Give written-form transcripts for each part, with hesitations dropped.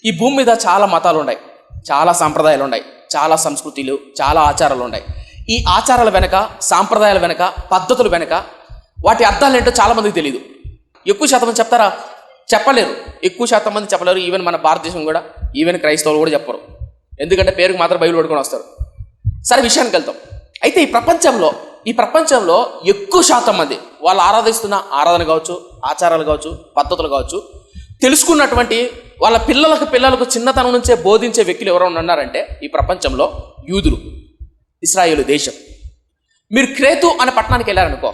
ఈ భూమి మీద చాలా మతాలు ఉన్నాయి, చాలా సాంప్రదాయాలు ఉన్నాయి, చాలా సంస్కృతులు, చాలా ఆచారాలు ఉన్నాయి. ఈ ఆచారాల వెనక, సాంప్రదాయాల వెనక, పద్ధతుల వెనక వాటి అర్థాలు ఏంటో చాలామందికి తెలియదు. ఎక్కువ శాతం మంది చెప్తారా? చెప్పలేరు. ఎక్కువ శాతం మంది చెప్పలేరు. ఈవెన్ మన భారతదేశం కూడా, ఈవెన్ క్రైస్తవులు కూడా చెప్పరు. ఎందుకంటే పేరుకు మాత్రం బైబిల్ పట్టుకొని వస్తారు. సరే, విషయానికి వెళ్తాం. అయితే ఈ ప్రపంచంలో ఎక్కువ శాతం మంది వాళ్ళు ఆరాధిస్తున్న ఆరాధన కావచ్చు, ఆచారాలు కావచ్చు, పద్ధతులు కావచ్చు, తెలుసుకున్నటువంటి వాళ్ళ పిల్లలకు చిన్నతనం నుంచే బోధించే వ్యక్తులు ఎవరైనా ఉన్నారంటే ఈ ప్రపంచంలో యూదులు, ఇశ్రాయేలు దేశం. మీరు క్రేతు అనే పట్టణానికి వెళ్ళారనుకో,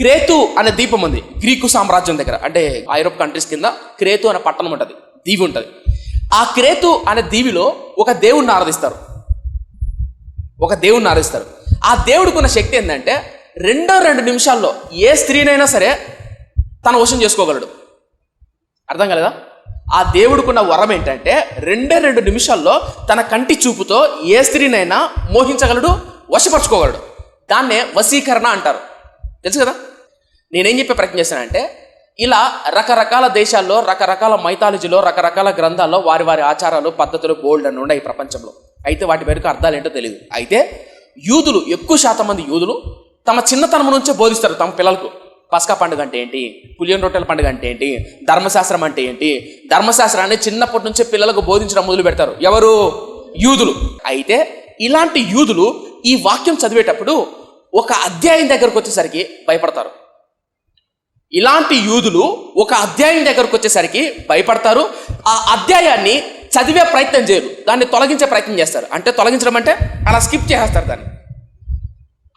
క్రేతు అనే ద్వీపం ఉంది గ్రీకు సామ్రాజ్యం దగ్గర, అంటే ఐరోప్ కంట్రీస్ కింద క్రేతు అనే పట్టణం ఉంటుంది, దీవి ఉంటుంది. ఆ క్రేతు అనే దీవిలో ఒక దేవుణ్ణి ఆరాధిస్తారు. ఆ దేవుడికి ఉన్న శక్తి ఏంటంటే 2 నిమిషాల్లో ఏ స్త్రీనైనా సరే తన వశం చేసుకోగలడు. అర్థం కాలేదా? ఆ దేవుడికున్న వరం ఏంటంటే 2 నిమిషాల్లో తన కంటి చూపుతో ఏ స్త్రీనైనా మోహించగలడు, వశపరచుకోగలడు. దాన్నే వశీకరణ అంటారు. తెలుసు కదా? నేనేం చెప్పే ప్రయత్నం చేశానంటే, ఇలా రకరకాల దేశాల్లో, రకరకాల మైథాలజీలో, రకరకాల గ్రంథాల్లో వారి ఆచారాలు, పద్ధతులు బోల్డ్ అని ఉన్నాయి ఈ ప్రపంచంలో. అయితే వాటి వెనుక అర్థాలు ఏంటో తెలియదు. అయితే యూదులు, ఎక్కువ శాతం మంది యూదులు తమ చిన్నతనం నుంచే బోధిస్తారు తమ పిల్లలకు. పస్కా పండుగ అంటే ఏంటి, పులియన్ రొట్టెల పండుగ అంటే ఏంటి, ధర్మశాస్త్రం అంటే ఏంటి, ధర్మశాస్త్రాన్ని చిన్నప్పటి నుంచే పిల్లలకు బోధించడం మొదలు పెడతారు. ఎవరు? యూదులు. అయితే ఇలాంటి యూదులు ఈ వాక్యం చదివేటప్పుడు ఒక అధ్యాయం దగ్గరకు వచ్చేసరికి భయపడతారు. ఆ అధ్యాయాన్ని చదివే ప్రయత్నం చేయరు, దాన్ని తొలగించే ప్రయత్నం చేస్తారు. అంటే తొలగించడం అంటే అలా స్కిప్ చేసేస్తారు దాన్ని.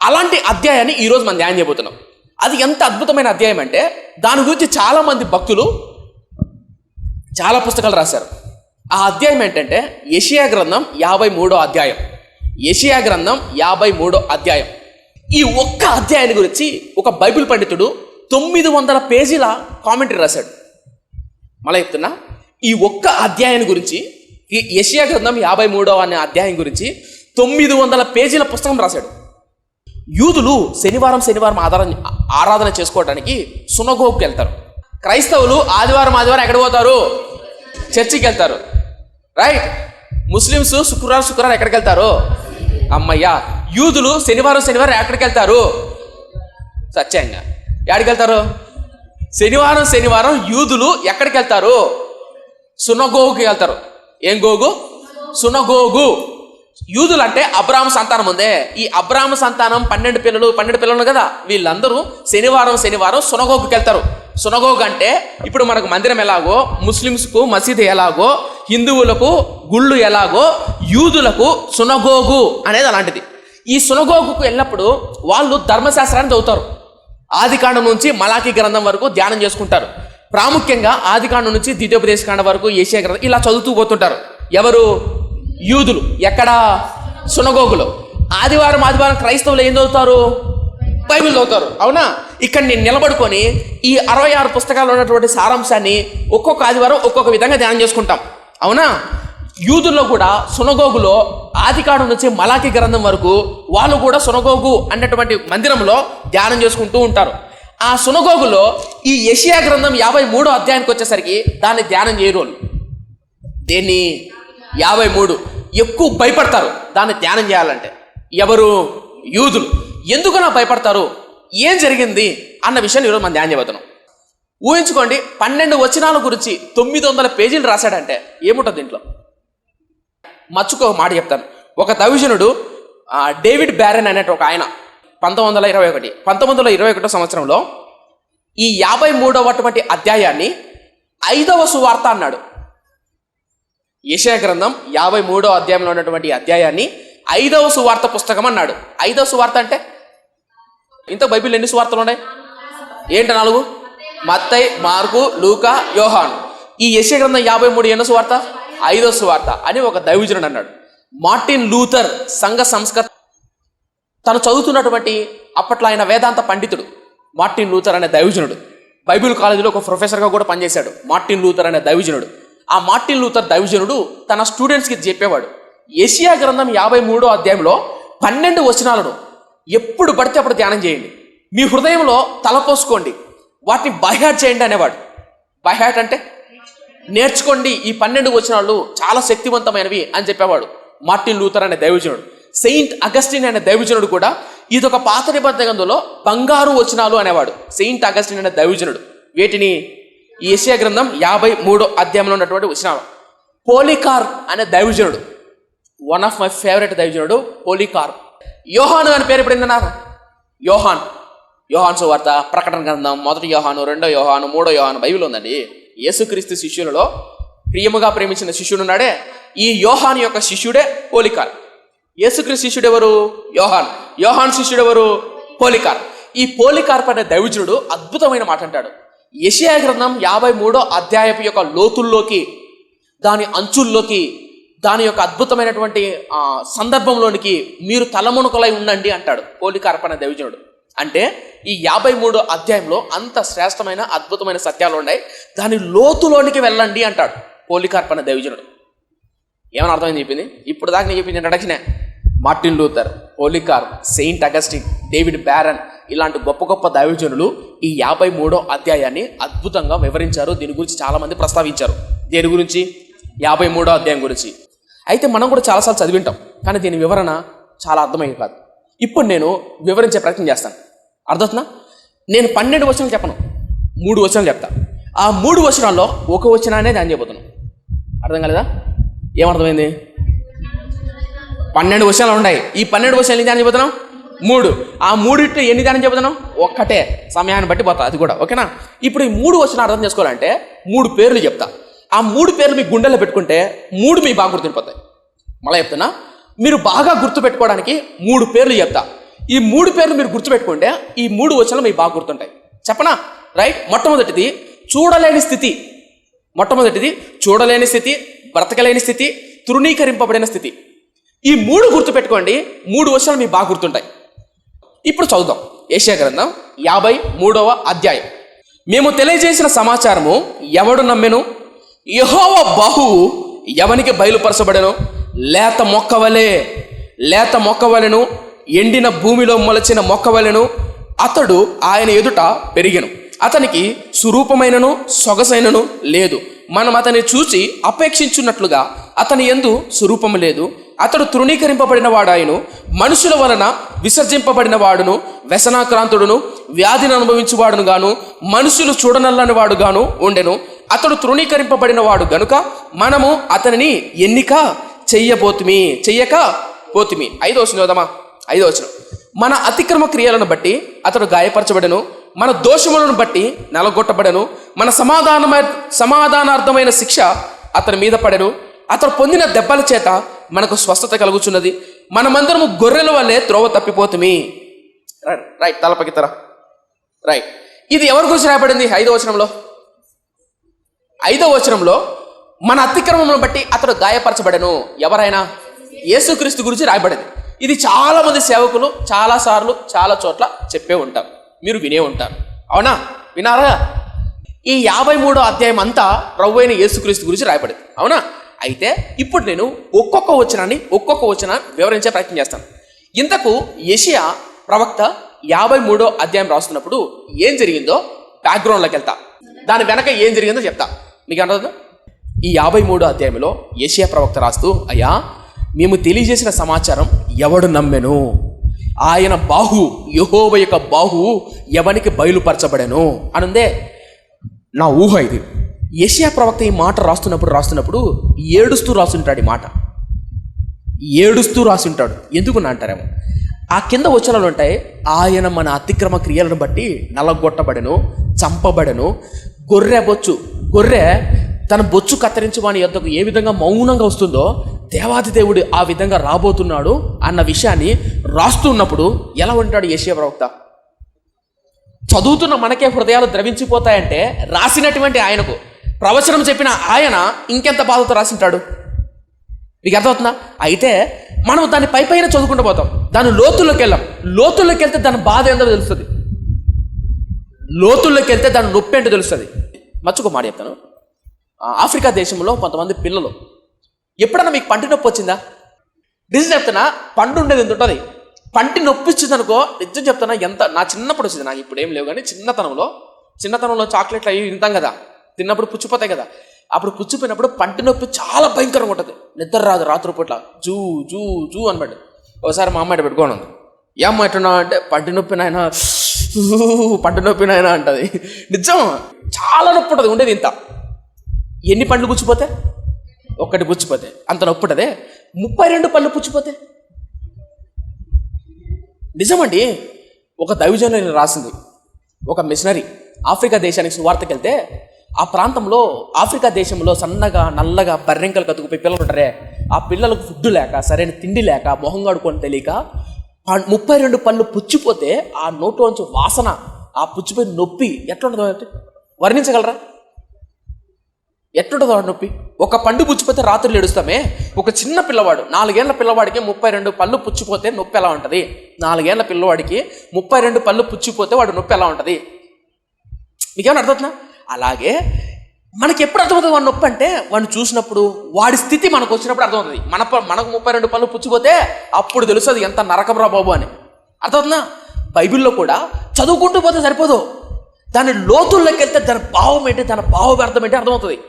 అలాంటి అధ్యాయాన్ని ఈరోజు మనం ధ్యానం చేయబోతున్నాం. అది ఎంత అద్భుతమైన అధ్యాయం అంటే దాని గురించి చాలామంది భక్తులు చాలా పుస్తకాలు రాశారు. ఆ అధ్యాయం ఏంటంటే యెషయా గ్రంథం 53వ అధ్యాయం. యెషయా గ్రంథం 53వ అధ్యాయం. ఈ ఒక్క అధ్యాయాన్ని గురించి ఒక బైబిల్ పండితుడు 900 పేజీల కామెంటరీ రాశాడు. మళ్ళీ చెప్తున్నా, ఈ ఒక్క అధ్యాయాన్ని గురించి, ఈ యెషయా గ్రంథం 53వ అనే అధ్యాయం గురించి 900 పేజీల పుస్తకం రాశాడు. యూదులు శనివారం ఆరాధన చేసుకోవడానికి సునగోగుకి వెళ్తారు. క్రైస్తవులు ఆదివారం ఎక్కడ పోతారు? చర్చికి వెళ్తారు. రైట్. ముస్లిమ్స్ శుక్రవారం ఎక్కడికి వెళ్తారు? అమ్మయ్యా. యూదులు శనివారం ఎక్కడికి వెళ్తారు? సత్యంగా ఎక్కడికి వెళ్తారు? శనివారం యూదులు ఎక్కడికి వెళ్తారు? సునగోగుకి వెళ్తారు. ఏం గోగు? సునగోగు. యూదులు అంటే అబ్రాహాము సంతానం ఉందే, ఈ అబ్రాహాము సంతానం 12 పిల్లలు కదా, వీళ్ళందరూ శనివారం సునగోగుకి వెళ్తారు. సునగోగు అంటే ఇప్పుడు మనకు మందిరం ఎలాగో, ముస్లిమ్స్కు మసీదు ఎలాగో, హిందువులకు గుళ్ళు ఎలాగో, యూదులకు సునగోగు అనేది అలాంటిది. ఈ సునగోగుకు వెళ్ళినప్పుడు వాళ్ళు ధర్మశాస్త్రాన్ని చదువుతారు. ఆదికాండం నుంచి మలాకీ గ్రంథం వరకు ధ్యానం చేసుకుంటారు. ప్రాముఖ్యంగా ఆదికాండం నుంచి ద్వితీయోపదేశకాండం వరకు యెషయా గ్రంథం ఇలా చదువుతూ పోతుంటారు. ఎవరు? యూదులు. ఎక్కడ? సునగోగులో. ఆదివారం క్రైస్తవులు ఏం చదువుతారు? బైబిల్ చదువుతారు. అవునా? ఇక్కడ నేను నిలబడుకొని ఈ 66 పుస్తకాలు ఉన్నటువంటి సారాంశాన్ని ఒక్కొక్క ఆదివారం ఒక్కొక్క విధంగా ధ్యానం చేసుకుంటాం. అవునా? యూదుల్లో కూడా సునగోగులో ఆదికాండం నుంచి మలాకీ గ్రంథం వరకు వాళ్ళు కూడా సునగోగు అన్నటువంటి మందిరంలో ధ్యానం చేసుకుంటూ ఉంటారు. ఆ సునగోగులో ఈ యెషయా గ్రంథం 53వ అధ్యాయానికి వచ్చేసరికి దాన్ని ధ్యానం చేయరు. దేన్ని? 53. ఎక్కువ భయపడతారు దాన్ని ధ్యానం చేయాలంటే. ఎవరు? యూదులు. ఎందుకన్నా భయపడతారు? ఏం జరిగింది అన్న విషయాన్ని ఈరోజు మనం ధ్యానం చేయబోతున్నాం. ఊహించుకోండి, 12 వచనాల గురించి 900 పేజీలు రాశాడంటే ఏముంటుంది దీంట్లో? మచ్చుకో మాట చెప్తాను. ఒక దైవజనుడు డేవిడ్ బ్యారెన్ అనేట ఒక ఆయన 1921 సంవత్సరంలో ఈ 53వ అధ్యాయాన్ని 5వ సువార్త అన్నాడు. యెషయా గ్రంథం 53వ అధ్యాయంలో ఉన్నటువంటి అధ్యాయాన్ని 5వ సువార్త పుస్తకం అన్నాడు. 5వ సువార్త అంటే ఇంత బైబిల్ ఎన్ని సువార్తలు ఉన్నాయి? ఏంటి? 4. మత్తయి, మార్కు, లూకా, యోహాను. ఈ యెషయా గ్రంథం 53 ఎన్నో సువార్త? 5వ సువార్త అని ఒక దైవజనుడు అన్నాడు. మార్టిన్ లూథర్ సంఘ సంస్కర్త, తను చదువుతున్నటువంటి అప్పట్లో ఆయన వేదాంత పండితుడు మార్టిన్ లూథర్ అనే దైవజనుడు. బైబిల్ కాలేజీలో ఒక ప్రొఫెసర్గా కూడా పనిచేశాడు మార్టిన్ లూథర్ అనే దైవజనుడు. ఆ మార్టిన్ లూథర్ దైవజనుడు తన స్టూడెంట్స్కి చెప్పేవాడు, యెషయా గ్రంథం 53వ అధ్యాయంలో 12 వచనాలను ఎప్పుడు పడితే అప్పుడు ధ్యానం చేయండి, మీ హృదయంలో తలపోసుకోండి, వాటిని బైహార్ట్ చేయండి అనేవాడు. బైహార్ట్ అంటే నేర్చుకోండి, ఈ 12 వచనాలు చాలా శక్తివంతమైనవి అని చెప్పేవాడు మార్టిన్ లూథర్ అనే దైవజనుడు. సెయింట్ అగస్టిన్ అనే దైవజనుడు కూడా ఇదొక పాత నిబంధన గ్రంథంలో బంగారు వచనాలు అనేవాడు. సెయింట్ అగస్టిన్ అనే దైవజనుడు వేటిని ఈ యెషయా గ్రంథం 53వ అధ్యాయంలో ఉన్నటువంటి వచనాలు. పోలికార్ అనే దైవజనుడు, వన్ ఆఫ్ మై ఫేవరెట్ దైవజనుడు పోలికార్. యోహాను అని పేరు ఎప్పుడైందన్నా? యోహాన్ సువార్త, ప్రకటన గ్రంథం, 1 యోహాను, 2 యోహాను, 3 యోహాను బైబిల్ ఉందండి. యేసుక్రీస్తు శిష్యులలో ప్రియముగా ప్రేమించిన శిష్యుడు ఉన్నాడే, ఈ యోహాను యొక్క శిష్యుడే పోలికార్. యేసుక్రీస్తు శిష్యుడు ఎవరు? యోహాన్ శిష్యుడు ఎవరు? పోలికార్. ఈ పోలికార్ అనే దైవజనుడు అద్భుతమైన మాట అంటాడు. యెషయా గ్రంథం 53వ అధ్యాయపు యొక్క లోతుల్లోకి, దాని అంచుల్లోకి, దాని యొక్క అద్భుతమైనటువంటి సందర్భంలోనికి మీరు తలమునకలై ఉండండి అంటాడు పోలికార్ అనే దైవజనుడు. అంటే ఈ 53వ అధ్యాయంలో అంత శ్రేష్టమైన అద్భుతమైన సత్యాలు ఉన్నాయి, దాని లోతులోనికి వెళ్ళండి అంటాడు పోలికార్ అనే దైవజనుడు. ఏమని అర్థమైంది చెప్పింది? ఇప్పుడు దాకా నేను చెప్పింది ఇంట్రడక్షనే. Martin Luther, Polycarp, Saint Augustine, David Barron ఇలాంటి గొప్ప గొప్ప దైవజనులు ఈ 53వ అధ్యాయాన్ని అద్భుతంగా వివరించారు. దీని గురించి చాలామంది ప్రస్తావించారు. దేని గురించి? 53వ అధ్యాయం గురించి. అయితే మనం కూడా చాలాసార్లు చదివింటాం, కానీ దీని వివరణ చాలా అర్థమయ్యేది కాదు. ఇప్పుడు నేను వివరించే ప్రయత్నం చేస్తాను. అర్థవుతుందా? నేను 12 వచనాలు చెప్పను, 3 వచనాలు చెప్తా. ఆ 3 వచనాల్లో ఒక వచనాన్ని ధ్యానం చేయబోతున్నాను. అర్థం కాలేదా? ఏమర్థమైంది? 12 వచనాలు ఉన్నాయి. ఈ 12 వచనాలు ధ్యానం చేయబోతున్నాం 3. ఆ 3 ఎన్ని ధ్యానం చేయబోతున్నాం? ఒక్కటే, సమయాన్ని బట్టి పోతా అది కూడా. ఓకేనా? ఇప్పుడు ఈ 3 వచనాలు అర్థం చేసుకోవాలంటే 3 పేర్లు చెప్తా. ఆ 3 పేర్లు మీ గుండెల్లో పెట్టుకుంటే 3 మీ బాగా గుర్తుండిపోతాయి. మళ్ళీ చెప్తున్నా, మీరు బాగా గుర్తుపెట్టుకోవడానికి 3 పేర్లు చెప్తా. ఈ 3 పేర్లు మీరు గుర్తుపెట్టుకుంటే ఈ 3 వచనాలు మీకు బాగా గుర్తుంటాయి. చెప్పనా? రైట్. మొట్టమొదటిది చూడలేని స్థితి. చూడలేని స్థితి, బ్రతకలేని స్థితి, తృణీకరింపబడిన స్థితి. ఈ 3 గుర్తుపెట్టుకోండి, 3 వచనాలు మీకు బాగా గుర్తుంటాయి. ఇప్పుడు చదువుదాం. యెషయా గ్రంథం 53వ అధ్యాయం. మేము తెలియజేసిన సమాచారము ఎవడు నమ్మెను? యెహోవా బాహువు ఎవనికి బయలుపరచబడెను? లేత మొక్కవలెను, ఎండిన భూమిలో మొలచిన మొక్కవలెను అతడు ఆయన ఎదుట పెరిగెను. అతనికి స్వరూపమైనను సొగసైనను లేదు. మనం అతన్ని చూసి అపేక్షించున్నట్లుగా అతని యందు స్వరూపము లేదు. అతడు తృణీకరింపబడిన వాడాయను, మనుషుల వలన విసర్జింపబడిన వాడును, వ్యసనాక్రాంతుడును, వ్యాధిని అనుభవించువాడును గాను, మనుషులు చూడనల్లని వాడు గాను ఉండెను. అతడు తృణీకరింపబడిన వాడు గనుక మనము అతనిని ఎన్నిక చెయ్యకపోతిమి. 5వ వచనం చూద్దామా? 5వ వచనం. మన అతిక్రమ క్రియలను బట్టి అతడు గాయపరచబడెను, మన దోషములను బట్టి నలగొట్టబడెను, మన సమాధానార్థమైన శిక్ష అతని మీద పడెను. అతడు పొందిన దెబ్బల చేత మనకు స్వస్థత కలుగుచున్నది. మనమందరము గొర్రెల వల్లే త్రోవ తప్పిపోతుమి. రైట్. తలపకితరా. రైట్. ఇది ఎవరి గురించి రాయబడింది? 5వ వచనంలో. 5వ వచనంలో మన అతిక్రమములను బట్టి అతడు గాయపరచబడెను. ఎవరైనా? యేసుక్రీస్తు గురించి రాయబడింది. ఇది చాలా మంది సేవకులు చాలాసార్లు చాలా చోట్ల చెప్పే ఉంటారు, మీరు వినే ఉంటారు. అవునా? వినారా? ఈ 53వ అధ్యాయం అంతా ప్రభువైన యేసుక్రీస్తు గురించి రాయబడింది. అవునా? అయితే ఇప్పుడు నేను ఒక్కొక్క వచనాన్ని వివరించే ప్రయత్నం చేస్తాను. ఇంతకు యెషయా ప్రవక్త 53వ అధ్యాయం రాస్తున్నప్పుడు ఏం జరిగిందో బ్యాక్గ్రౌండ్లోకి వెళ్తా, దాని వెనక ఏం జరిగిందో చెప్తా. మీకు అర్థం? ఈ 53వ అధ్యాయంలో యెషయా ప్రవక్త రాస్తూ, అయ్యా మేము తెలియజేసిన సమాచారం ఎవడు నమ్మెను? ఆయన బాహు, యెహోవా యొక్క బాహు ఎవనికి బయలుపరచబడెను అనుందే. నా ఊహ ఇది. యెషయా ప్రవక్త ఈ మాట రాస్తున్నప్పుడు ఏడుస్తూ రాస్తుంటాడు. ఈ మాట ఏడుస్తూ రాస్తుంటాడు. ఎందుకు అంటారేమో. ఆ కింద వచనాలు ఉంటాయి, ఆయన మన అతిక్రమ క్రియలను బట్టి నలగొట్టబడెను, చంపబడెను. గొర్రె తన బొచ్చు కత్తిరించి వాని యొద్దకు ఏ విధంగా మౌనంగా వస్తుందో దేవాది దేవుడు ఆ విధంగా రాబోతున్నాడు అన్న విషయాన్ని రాస్తున్నప్పుడు ఎలా ఉంటాడు యెషయా ప్రవక్త? చదువుతున్న మనకే హృదయాలు ద్రవించిపోతాయంటే రాసినటువంటి ఆయనకు, ప్రవచనం చెప్పిన ఆయన ఇంకెంత బాధతో రాసింటాడు. మీకు అర్థమవుతుందా? అయితే మనం దాన్ని పైన చదువుకుంటూ పోతాం, దాని లోతుల్లోకి వెళ్తే దాని బాధ ఏంటో తెలుస్తుంది, లోతుల్లోకి వెళ్తే దాని నొప్పి ఏంటో తెలుస్తుంది. మచ్చుకో మాట చెప్తాను. ఆఫ్రికా దేశంలో కొంతమంది పిల్లలు, ఎప్పుడన్నా మీకు పంటి నొప్పి వచ్చిందా? నిజం చెప్తున్నా, పండు ఉండేది ఎంత ఉంటుంది, పంటి నొప్పి వచ్చింది అనుకో, నిజం చెప్తున్నా, ఎంత నా చిన్నప్పుడు వచ్చింది, నాకు ఇప్పుడు ఏం లేవు కానీ చిన్నతనంలో చాక్లెట్లు అవి తింటాం కదా, తిన్నప్పుడు పుచ్చిపోతాయి కదా, అప్పుడు పుచ్చిపోయినప్పుడు పంటి నొప్పి చాలా భయంకరంగా ఉంటుంది, నిద్ర రాదు రాత్రిపూట్ల, జూ జూ జూ అనమాట. ఒకసారి మా అమ్మాయి పెట్టుకోను, ఏ అమ్మ ఎట్టున్నా అంటే పంటి నొప్పి నాయన, పంటి నొప్పి నాయన అంటది. నిజం, చాలా నొప్పి ఉంటుంది, ఉండేది ఇంత. ఎన్ని పండ్లు పుచ్చిపోతే? ఒక్కటి పుచ్చిపోతే అంత నొప్పి ఉంటుంది. 32 పళ్ళు పుచ్చిపోతే నిజమండి. ఒక దైవజనులు రాసింది, ఒక మిషనరీ ఆఫ్రికా దేశానికి సువార్తకి వెళ్తే, ఆ ప్రాంతంలో ఆఫ్రికా దేశంలో సన్నగా నల్లగా బర్రెంకలు కతుకుపోయి పిల్లలు ఉంటారే, ఆ పిల్లలకు ఫుడ్ లేక, సరైన తిండి లేక, మొహం కడుకొని తెలియక 32 పళ్ళు పుచ్చిపోతే ఆ నోట్లోంచి వాసన, ఆ పుచ్చిపోయిన నొప్పి ఎట్లుంటుందో వర్ణించగలరా? ఎట్లుంటుందో ఆ నొప్పి. ఒక పండు పుచ్చిపోతే రాత్రులు ఏడుస్తామే, ఒక చిన్న పిల్లవాడు 4 ఏళ్ల పిల్లవాడికి 32 పళ్ళు పుచ్చిపోతే నొప్పి ఎలా ఉంటుంది? 4 ఏళ్ల పిల్లవాడికి 32 పళ్ళు పుచ్చిపోతే వాడు నొప్పి ఎలా ఉంటుంది? మీకేమైనా అర్థమవుతుందా? అలాగే మనకి ఎప్పుడు అర్థమవుతుంది వాడి నొప్పి అంటే, వాడిని చూసినప్పుడు, వాడి స్థితి మనకు వచ్చినప్పుడు అర్థమవుతుంది. మనకు 32 పళ్ళు పుచ్చిపోతే అప్పుడు తెలుస్తుంది ఎంత నరకం రా బాబు అని. అర్థమవుతుందా? బైబిల్లో కూడా చదువుకుంటూ పోతే సరిపోదు, దాని లోతుల్లోకి వెళ్తే దాని భావం ఏంటి, దాని భావార్థం ఏంటి అర్థమవుతుంది.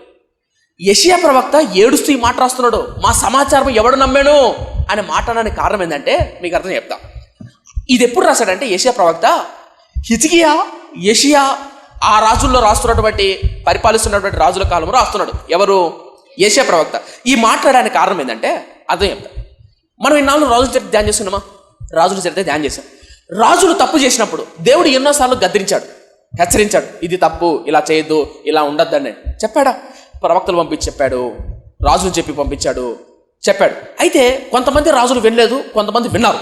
యెషయా ప్రవక్త ఏడుస్తూ ఈ మాట రాస్తున్నాడు, మా సమాచారం ఎవడు నమ్మాను అని మాట్లాడడానికి కారణం ఏంటంటే మీకు అర్థం చెప్తా. ఇది ఎప్పుడు రాశాడంటే యెషయా ప్రవక్త హిజ్కియా, యెషయా ఆ రాజుల్లో రాస్తున్నటువంటి, పరిపాలిస్తున్నటువంటి రాజుల కాలంలో రాస్తున్నాడు. ఎవరు? యెషయా ప్రవక్త. ఈ మాట్లాడడానికి కారణం ఏంటంటే అర్థం చెప్తా. మనం ఇన్నాళ్ళు రాజుల చరిత్ర ధ్యానం చేస్తున్నామా? రాజుల చరిత్ర ధ్యానం చేశాం. రాజులు తప్పు చేసినప్పుడు దేవుడు ఎన్నోసార్లు గద్దించాడు, హెచ్చరించాడు, ఇది తప్పు, ఇలా చేయొద్దు, ఇలా ఉండొద్దని చెప్పాడా? ప్రవక్తలు పంపించి చెప్పాడు, రాజులు చెప్పి పంపించాడు, చెప్పాడు. అయితే కొంతమంది రాజులు వినలేదు, కొంతమంది విన్నారు.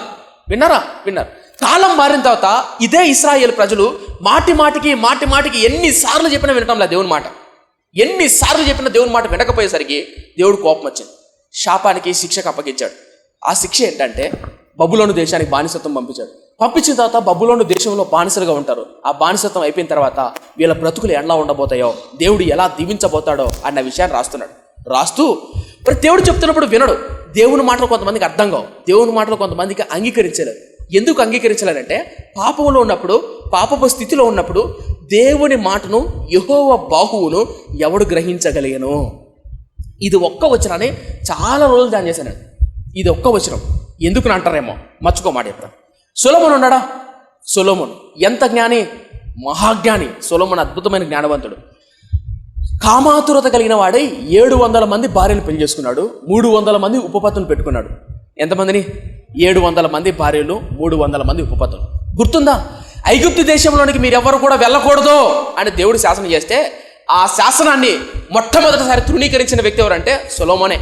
విన్నారా? విన్నారు. కాలం మారిన తర్వాత ఇదే ఇశ్రాయేలు ప్రజలు మాటి మాటికి ఎన్నిసార్లు చెప్పినా వినటంలా దేవుని మాట. ఎన్నిసార్లు చెప్పినా దేవుని మాట వినకపోయేసరికి దేవుడు కోపం వచ్చింది, శాపానికి శిక్షకు అప్పగించాడు. ఆ శిక్ష ఏంటంటే బబులోను దేశానికి బానిసత్వం పంపించాడు. పంపించిన తర్వాత బబులోను దేశంలో బానిసలుగా ఉంటారు. ఆ బానిసత్వం అయిపోయిన తర్వాత వీళ్ళ బ్రతుకులు ఎలా ఉండబోతాయో, దేవుడు ఎలా దీవించబోతాడో అన్న విషయాన్ని రాస్తున్నాడు. రాస్తూ మరి దేవుడు చెప్తున్నప్పుడు వినడు. దేవుని మాటలు కొంతమందికి అర్థం కావు, దేవుని మాటలు కొంతమందికి అంగీకరించలేరు. ఎందుకు అంగీకరించలేరంటే పాపంలో ఉన్నప్పుడు, పాపపు స్థితిలో ఉన్నప్పుడు దేవుని మాటను, యెహోవా బాహువును ఎవడు గ్రహించగలిగను? ఇది ఒక్క వచనాన్ని చాలా రోజులు ధ్యానం చేశాను. ఇది ఒక్క వచనం ఎందుకు అంటారేమో, మర్చుకో మాట చెప్తాను. సొలొమోను ఉన్నాడా? సొలొమోను ఎంత జ్ఞాని, మహాజ్ఞాని. సొలొమోను అద్భుతమైన జ్ఞానవంతుడు. కామాతురత కలిగిన వాడై 700 మంది భార్యలు పెళ్లి చేసుకున్నాడు, 300 మంది ఉపపత్తులు పెట్టుకున్నాడు. ఎంతమందిని? 700 మంది భార్యలు, 300 మంది ఉపపత్తులు. గుర్తుందా? ఐగుప్తు దేశంలోనికి మీరెవరు కూడా వెళ్ళకూడదు అని దేవుడు శాసనం చేస్తే, ఆ శాసనాన్ని మొట్టమొదటిసారి తృణీకరించిన వ్యక్తి ఎవరంటే సొలొమోనే.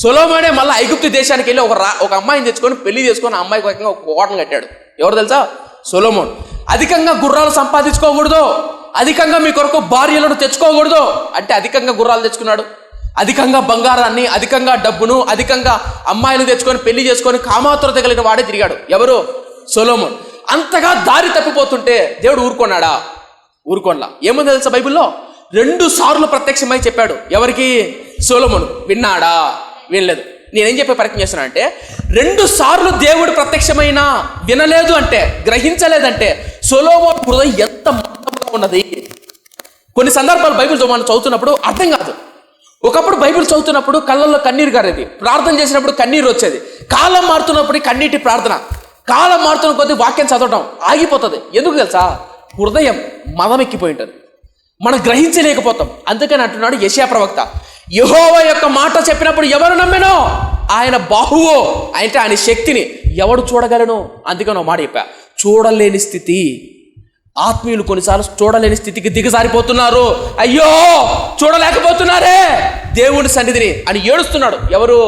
సొలొమోనే మళ్ళీ ఐగుప్తు దేశానికి వెళ్ళి ఒక అమ్మాయిని తెచ్చుకొని పెళ్లి చేసుకొని ఆ అమ్మాయికి ఒక కోటను కట్టాడు. ఎవరు తెలుసా? సొలొమోన్. అధికంగా గుర్రాలు సంపాదించుకోకూడదు, అధికంగా మీ కొరకు భార్యలను తెచ్చుకోకూడదు అంటే అధికంగా గుర్రాలు తెచ్చుకున్నాడు, అధికంగా బంగారాన్ని, అధికంగా డబ్బును, అధికంగా అమ్మాయిలు తెచ్చుకొని పెళ్లి చేసుకొని కామాతురత కలిగిన వాడే తిరిగాడు. ఎవరు? సొలొమోన్. అంతగా దారి తప్పిపోతుంటే దేవుడు ఊరుకున్నాడా? ఊరుకోనలా. ఏముంది తెలుసా బైబిల్లో? 2 సార్లు ప్రత్యక్షమై చెప్పాడు. ఎవరికి? సొలొమోను. విన్నాడా? వినలేదు. నేనేం చెప్పే ప్రయత్నం చేస్తున్నా అంటే, 2 సార్లు దేవుడు ప్రత్యక్షమైనా వినలేదు అంటే, గ్రహించలేదంటే సొలొమోను హృదయం ఎంత మందంగా ఉన్నది. కొన్ని సందర్భాలు బైబిల్ మనం చదువుతున్నప్పుడు అర్థం కాదు. ఒకప్పుడు బైబిల్ చదువుతున్నప్పుడు కళ్ళల్లో కన్నీరు గారేది, ప్రార్థన చేసినప్పుడు కన్నీరు వచ్చేది. కాలం మారుతున్నప్పుడు కన్నీటి ప్రార్థన, కాలం మారుతున్న కొద్దీ వాక్యం చదవటం ఆగిపోతుంది. ఎందుకు తెలుసా? హృదయం మదమెక్కిపోయి ఉంటుంది, మనం గ్రహించలేకపోతాం. అందుకని అంటున్నాడు యెషయా ప్రవక్త, యెహోవా యొక్క మాట చెప్పినప్పుడు ఎవరు నమ్మెనో ఆయన బాహువో అంటే ఆయన శక్తిని ఎవడు చూడగలను? అందుకని మాట చెప్పా, చూడలేని స్థితి. ఆత్మీయులు కొన్నిసార్లు చూడలేని స్థితికి దిగజారిపోతున్నారు. అయ్యో చూడలేకపోతున్నారే దేవుని సన్నిధిని అని ఏడుస్తున్నాడు. ఎవరు?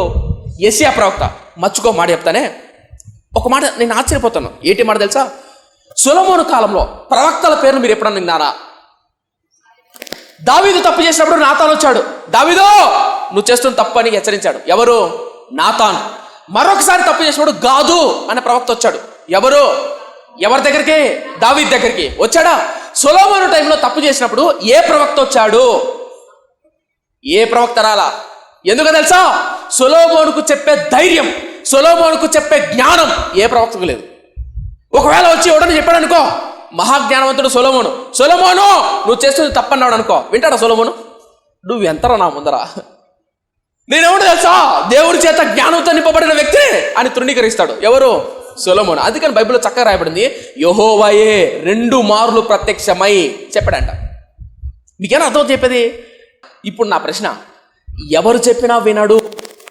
యెషయా ప్రవక్త. మర్చుకో మాట చెప్తానే, ఒక మాట నేను ఆశ్చర్యపోతాను. ఏంటి మాట తెలుసా? సొలొమోను కాలంలో ప్రవక్తల పేరును మీరు ఎప్పుడన్నా విన్నారా? దావీదు తప్పు చేసినప్పుడు నాతాను వచ్చాడు, దావీదు నువ్వు చేస్తున్న తప్పు అని హెచ్చరించాడు. ఎవరు? నాతాను. మరొకసారి తప్పు చేసినప్పుడు గాదు అనే ప్రవక్త వచ్చాడు. ఎవరు? ఎవరి దగ్గరికి? దావీదు దగ్గరికి వచ్చాడా? సొలొమోను టైంలో తప్పు చేసినప్పుడు ఏ ప్రవక్త వచ్చాడు? ఏ ప్రవక్త రాలా. ఎందుకో తెలుసా? సొలొమోనుకు చెప్పే ధైర్యం, సొలొమోనుకు చెప్పే జ్ఞానం ఏ ప్రవక్తకు లేదు. ఒకవేళ వచ్చి ఎవడని చెప్పాడు అనుకో, మహాజ్ఞానవంతుడు సొలొమోను, సొలొమోను నువ్వు చేస్తుంది తప్పన్నాడు అనుకో, వింటాడా సొలొమోను? నువ్వు ఎంతరా నా ముందరా, నేనెవడు తెలుసా, దేవుడి చేత జ్ఞానంతో నింపబడిన వ్యక్తి అని తృణీకరిస్తాడు. ఎవరు? సొలొమోను. అందుకని బైబిల్లో చక్కగా రాయబడింది, యెహోవాయే 2 మార్లు ప్రత్యక్షమై చెప్పాడంట. మీకేనా అర్థం చెప్పేది? ఇప్పుడు నా ప్రశ్న, ఎవరు చెప్పినా వినడు?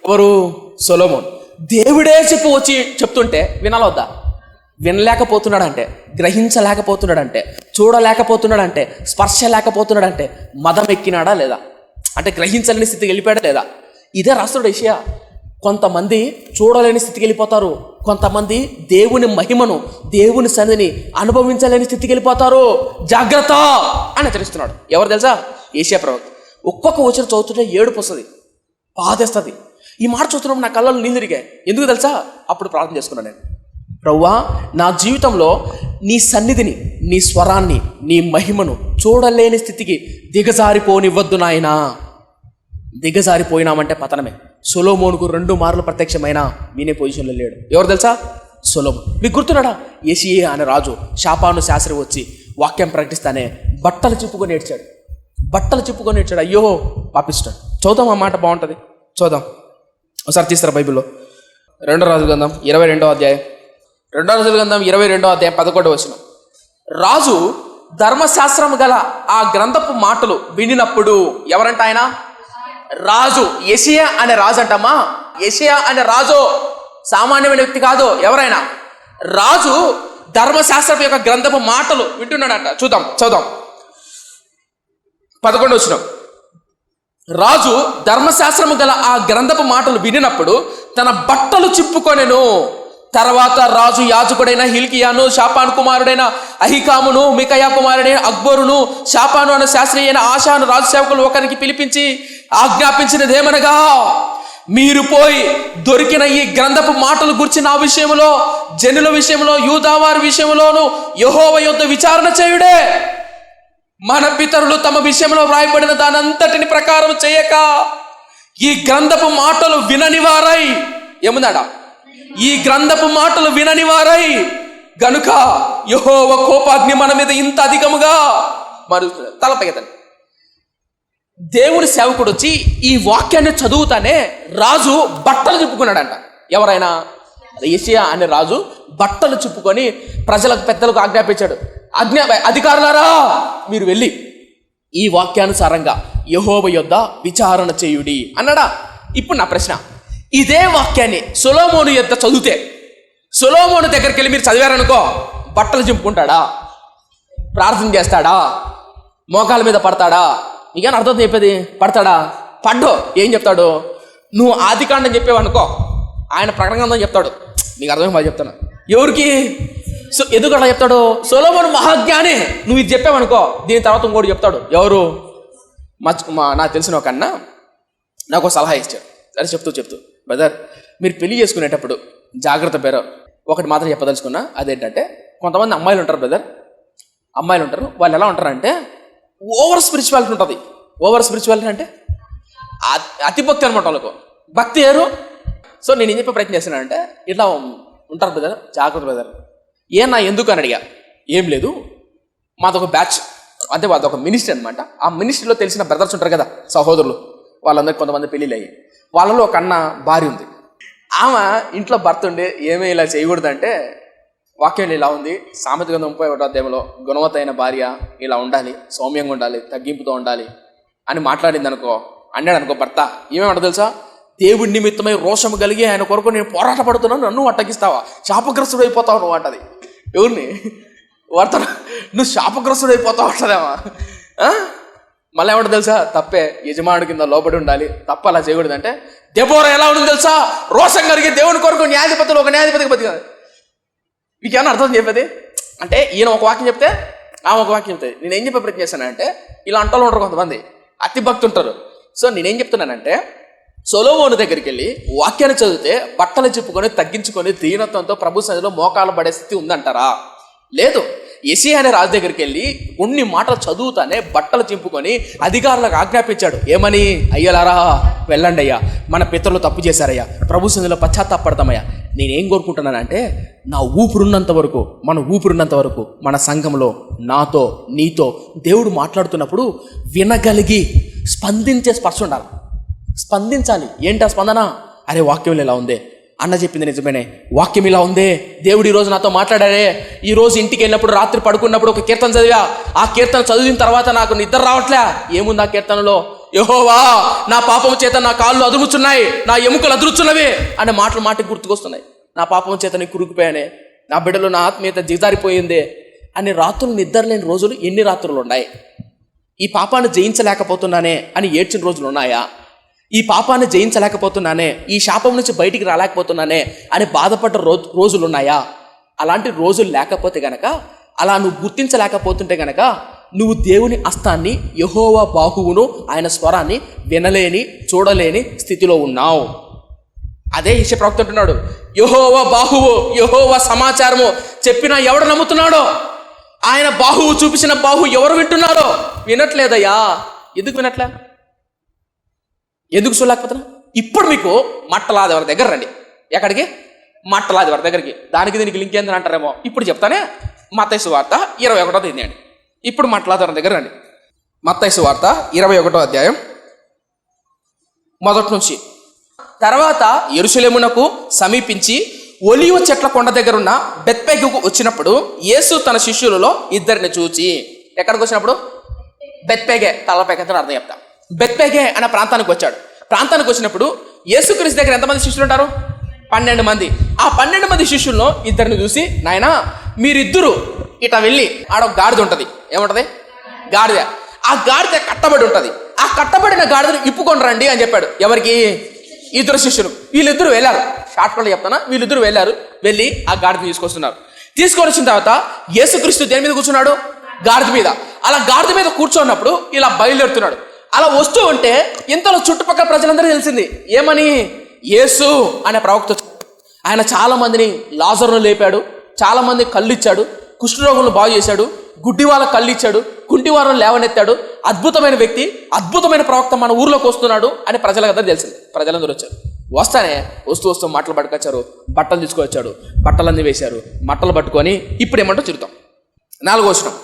ఎవరు? సొలొమోను. దేవుడే చెప్పి వచ్చి చెప్తుంటే వినాలొద్దా? వినలేకపోతున్నాడంటే, గ్రహించలేకపోతున్నాడంటే, చూడలేకపోతున్నాడంటే, స్పర్శ లేకపోతున్నాడంటే మదం ఎక్కినాడా లేదా? అంటే గ్రహించలేని స్థితికి వెళ్ళిపోయాడా లేదా? ఇదే రాస్తాడు యెషయా. కొంతమంది చూడలేని స్థితికి వెళ్ళిపోతారు, కొంతమంది దేవుని మహిమను, దేవుని సన్నిధిని అనుభవించలేని స్థితికి వెళ్ళిపోతారు. జాగ్రత్త అని హెచ్చరిస్తున్నాడు. ఎవరు తెలుసా? యెషయా ప్రవక్త. ఒక్కొక్క వచనం చదువుతుంటే ఏడుపు వస్తుంది, బాధేస్తుంది. ఈ మాట చూస్తున్నప్పుడు నా కళ్ళలో నీళ్ళు తిరిగాయి. ఎందుకు తెలుసా? అప్పుడు ప్రార్థన చేసుకున్నాను నేను, ప్రభువా నా జీవితంలో నీ సన్నిధిని, నీ స్వరాన్ని, నీ మహిమను చూడలేని స్థితికి దిగజారిపోనివ్వద్దు నాయనా. దిగజారిపోయినామంటే పతనమే. సొలొమోనుకు 2 మార్లు ప్రత్యక్షమైన వినే పొజిషన్లో లేడు. ఎవరు తెలుసా? సొలొమోను. మీకు గుర్తున్నాడా? యెషయా అనే రాజు షాపాను శాస్త్రి వచ్చి వాక్యం ప్రకటిస్తానే బట్టలు చిప్పుకొని ఏడ్చాడు. బట్టలు చిప్పుకొని ఏడ్చాడు. అయ్యో పాపిస్తాడు. చూద్దాం, ఆ మాట బాగుంటుంది, చూద్దాం. ఒకసారి తీస్తారా బైబిల్లో? 2 రాజుల గ్రంథం 22వ అధ్యాయం. 2 రాజుల గ్రంథం 22వ అధ్యాయం 11వ వచనం. రాజు ధర్మశాస్త్రం గల ఆ గ్రంథపు మాటలు వినినప్పుడు, ఎవరంట ఆయన? రాజు. యెషయా అనే రాజు అంటమ్మా. యెషయా అనే రాజు సామాన్యమైన వ్యక్తి కాదు. ఎవరైనా రాజు ధర్మశాస్త్రం యొక్క గ్రంథపు మాటలు వింటున్నాడంట. చూద్దాం, చదుదాం. 11వ వచనం. రాజు ధర్మశాస్త్రము గల ఆ గ్రంథపు మాటలు వినినప్పుడు తన బట్టలు చింపుకొనెను. తర్వాత రాజు యాజకుడైన హిల్కియాను, షాపాను కుమారుడైన అహికామును, మికయా కుమారుడైన అక్బరును, షాపాను అనే శాస్త్రి అయిన ఆషాను రాజు సేవకులు ఒకరికి పిలిపించి ఆజ్ఞాపించినదేమనగా, మీరు పోయి దొరికిన ఈ గ్రంథపు మాటలు గురించి నా విషయంలో, జనుల విషయంలో, యూదావారి విషయంలోను యెహోవా యొద్ద విచారణ చేయుడే. మన పితరులు తమ విషయంలో వ్రాయబడిన దానంతటిని ప్రకారం చేయక ఈ గ్రంథపు మాటలు వినని వారై, ఏముందాడా? ఈ గ్రంథపు మాటలు వినని వారై గనుక యెహోవా కోపాగ్ని మన మీద ఇంత అధికముగా మరుగుతుంది. తలపైతని దేవుని సేవకుడు వచ్చి ఈ వాక్యాన్ని చదువుతానే రాజు బట్టలు చుప్పుకున్నాడంట. ఎవరైనా? యెషయా అనే రాజు బట్టలు చుప్పుకొని ప్రజలకు, పెద్దలకు ఆజ్ఞాపించాడు. అధికారులారా, మీరు వెళ్ళి ఈ వాక్యానుసారంగా యెహోవా యొద్ద విచారణ చేయుడి అన్నాడా. ఇప్పుడు నా ప్రశ్న, ఇదే వాక్యాన్ని సొలొమోను యొద్ద చదివితే, సొలొమోను దగ్గరికి వెళ్ళి మీరు చదివారనుకో, బట్టలు చింపుకుంటాడా? ప్రార్థన చేస్తాడా? మోకాల మీద పడతాడా? నీకేం అర్థం చెప్పేది? పడతాడా? పడ్డో ఏం చెప్తాడు? నువ్వు ఆదికాండం చెప్పేవనుకో, ఆయన ప్రకటన గ్రంథం చెప్తాడు. నీకు అర్థం చెప్తాను. ఎవరికి? ఎందుకు అట్లా చెప్తాడు? సొలొమోను మహాజ్ఞాని. నువ్వు ఇది చెప్పావనుకో, దీని తర్వాత ఇంకోటి చెప్తాడు. ఎవరు? నాకు తెలిసిన ఒక అన్న నాకు ఒక సలహా ఇచ్చాడు. సరే చెప్తూ బ్రదర్, మీరు పెళ్లి చేసుకునేటప్పుడు జాగ్రత్త పేరు ఒకటి మాత్రం చెప్పదలుచుకున్నా. అదేంటంటే, కొంతమంది అమ్మాయిలు ఉంటారు బ్రదర్, అమ్మాయిలు ఉంటారు. వాళ్ళు ఎలా ఉంటారంటే ఓవర్ స్పిరిచువాలిటీ ఉంటుంది. ఓవర్ స్పిరిచువాలిటీ అంటే అతి భక్తి అనమాట. వాళ్ళకు భక్తి ఏరు. సో నేను ఏం చెప్పే ప్రయత్నం చేస్తున్నానంటే, ఇట్లా ఉంటారు బ్రదర్, జాగ్రత్త బ్రదర్. ఏనా ఎందుకు అని అడిగా. ఏం లేదు, మాదొక బ్యాచ్, అంటే అదొక మినిస్ట్రీ అనమాట. ఆ మినిస్ట్రీలో తెలిసిన బ్రదర్స్ ఉంటారు కదా, సహోదరులు, వాళ్ళందరికీ కొంతమంది పెళ్ళిళ్ళు అయ్యి, వాళ్ళలో ఒక అన్న భార్య ఉంది. ఆమె ఇంట్లో భర్త ఉండి ఏమీ ఇలా చేయకూడదంటే, వాక్యం ఇలా ఉంది, సామెత గ్రంథం 31వ అధ్యాయంలో గుణవత్తైన భార్య ఇలా ఉండాలి, సౌమ్యంగా ఉండాలి, తగ్గింపుతో ఉండాలి అని మాట్లాడింది అనుకో, అన్నాడు అనుకో భర్త. ఏమేమంట తెలుసా? దేవుడి నిమిత్తమై రోషము కలిగి ఆయన కొరకు నేను పోరాట పడుతున్నాను, నన్ను అట్టగిస్తావా? శాపగ్రస్తుడు అయిపోతావు నువ్వు అంటది. ఎవరిని? భర్త. నువ్వు శాపగ్రస్తుడు అయిపోతావు అంటదేమా? మళ్ళీ ఏమంట తెలుసా? తప్పే, యజమానుడి కింద లోబడి ఉండాలి, తప్ప అలా చేయకూడదంటే. దెబోరా ఎలా ఉంటుంది తెలుసా? రోషం కలిగి దేవుని కొరకు న్యాయాధిపతులు ఒక న్యాయాధిపతికి బతి కాదు. మీకేమన్నా అర్థం చెప్పేది? అంటే ఈయన ఒక వాక్యం చెప్తే ఆమె ఒక వాక్యం చెప్తుంది. నేనేం చెప్పే ప్రయత్నం చేశానంటే, ఇలా అంటలు ఉంటారు కొంతమంది, అతి భక్తి ఉంటారు. సో నేనేం చెప్తున్నానంటే, సొలొమోను దగ్గరికి వెళ్ళి వాక్యాన్ని చదివితే బట్టలు చెప్పుకొని తగ్గించుకొని దీనత్వంతో ప్రభు సన్నిధిలో మోకాలు పడే స్థితి ఉందంటారా? లేదు. యెషయా అనే రాజు దగ్గరికి వెళ్ళి కొన్ని మాటలు చదువుతానే బట్టలు చింపుకొని అధికారులకు ఆజ్ఞాపించాడు. ఏమని? అయ్యలారా వెళ్ళండి అయ్యా, మన పితరులు తప్పు చేశారయ్యా, ప్రభు సన్నిధిలో పశ్చాత్తాపడతామయ్యా. నేనేం కోరుకుంటున్నానంటే, నా ఊపిరున్నంత వరకు, మన ఊపిరున్నంత వరకు మన సంఘంలో నాతో నీతో దేవుడు మాట్లాడుతున్నప్పుడు వినగలిగి స్పందించే స్పర్శ ఉండాలి. స్పందించాలి. ఏంటి ఆ స్పందన? అరే వాక్యం ఇలా ఉందే, అన్న చెప్పింది నిజమేనే, వాక్యం ఇలా ఉందే, దేవుడు ఈరోజు నాతో మాట్లాడాడే, ఈరోజు ఇంటికి వెళ్ళినప్పుడు రాత్రి పడుకున్నప్పుడు ఒక కీర్తన చదివా, ఆ కీర్తన చదివిన తర్వాత నాకు నిద్ర రావట్లే. ఏముంది ఆ కీర్తనలో? యెహోవా నా పాపము చేత నా కాళ్ళు అదురుచున్నాయి, నా ఎముకలు అదురుచున్నవి అనే మాటకి గుర్తుకొస్తున్నాయి. నా పాపము చేత నీకు కురుకుపోయానే, నా బిడ్డలు నా ఆత్మీయత దిగజారిపోయిందే అని రాత్రులు నిద్ర లేని రోజులు ఎన్ని రాత్రులు ఉన్నాయి? ఈ పాపాన్ని జయించలేకపోతున్నానే అని ఏడ్చిన రోజులు ఉన్నాయా? ఈ పాపాన్ని జయించలేకపోతున్నానే, ఈ శాపం నుంచి బయటికి రాలేకపోతున్నానే అని బాధపడ్డ రోజులు ఉన్నాయా? అలాంటి రోజులు లేకపోతే గనక, అలా నువ్వు గుర్తించలేకపోతుంటే గనక నువ్వు దేవుని హస్తాన్ని, యెహోవా బాహువును, ఆయన స్వరాన్ని వినలేని, చూడలేని స్థితిలో ఉన్నావు. అదే యెషయా ప్రవక్త అంటున్నాడు, యెహోవా బాహువు, యెహోవా సమాచారము చెప్పినా ఎవడు నమ్ముతున్నాడో, ఆయన బాహువు చూపించిన బాహు ఎవరు వింటున్నారో? వినట్లేదయ్యా. ఎందుకు వినట్లే? ఎందుకు చూడలేకపోతున్నా? ఇప్పుడు మీకు మట్టలాదివారి దగ్గర రండి. ఎక్కడికి? మట్టలాదివారి దగ్గరికి. దానికి దీనికి లింక్ ఏందని అంటారేమో. ఇప్పుడు చెప్తానే. మత్తయి సువార్త 21వ అధ్యాయం. ఇప్పుడు మట్టలాదివారి దగ్గర రండి. మత్తయి సువార్త 21వ అధ్యాయం మొదటి నుంచి. తర్వాత యెరూషలేమునకు సమీపించి ఒలీవ చెట్ల కొండ దగ్గరున్న బెత్పేగుకు వచ్చినప్పుడు యేసు తన శిష్యులలో ఇద్దరిని చూచి, ఎక్కడికి వచ్చినప్పుడు? బెత్పేగే, తలపేగే అని అర్థం చెప్తా. బెత్పేగే అనే ప్రాంతానికి వచ్చాడు. ప్రాంతానికి వచ్చినప్పుడు యేసుక్రీస్తు దగ్గర ఎంతమంది శిష్యులు ఉంటారు? 12 మంది. ఆ 12 మంది శిష్యుల్లో ఇద్దరిని చూసి, నాయనా మీరిద్దరు ఇట వెళ్ళి ఆడ ఒక గాడిద ఉంటుంది. ఏముంటది? గాడిద. ఆ గాడిద కట్టబడి ఉంటుంది. ఆ కట్టబడిన గాడిదను ఇప్పుకొని రండి అని చెప్పాడు. ఎవరికి? ఇద్దరు శిష్యులు. వీళ్ళిద్దరు వెళ్ళారు. షార్ట్ కట్లో చెప్తానా, వీళ్ళిద్దరు వెళ్ళారు. వెళ్ళి ఆ గాడిద తీసుకొస్తున్నారు. తీసుకొని వచ్చిన తర్వాత యేసుక్రీస్తు దేని మీద కూర్చున్నాడు? గాడిద మీద. అలా గాడిద మీద కూర్చోన్నప్పుడు ఇలా బయలుదేరుతున్నాడు. అలా వస్తూ ఉంటే ఇంతలో చుట్టుపక్కల ప్రజలందరూ తెలిసింది. ఏమని? యేసు అనే ప్రవక్త. ఆయన చాలా మందిని, లాజరును లేపాడు, చాలా మంది కళ్ళు ఇచ్చాడు, కుష్ఠరోగులను బాగు చేశాడు, గుడ్డి వాళ్ళకు కళ్ళు ఇచ్చాడు, కుంటి వారిని లేవనెత్తాడు. అద్భుతమైన వ్యక్తి, అద్భుతమైన ప్రవక్త మన ఊర్లోకి వస్తున్నాడు అని ప్రజలందరూ తెలిసింది. ప్రజలందరూ వచ్చారు. వస్తానే వస్తూ మాటలు పట్టుకొచ్చారు, బట్టలు తీసుకొచ్చాడు, బట్టలన్నీ వేశారు, మట్టలు పట్టుకొని ఇప్పుడు ఏమంటో తిరుగుతాం. 4వ వచనం.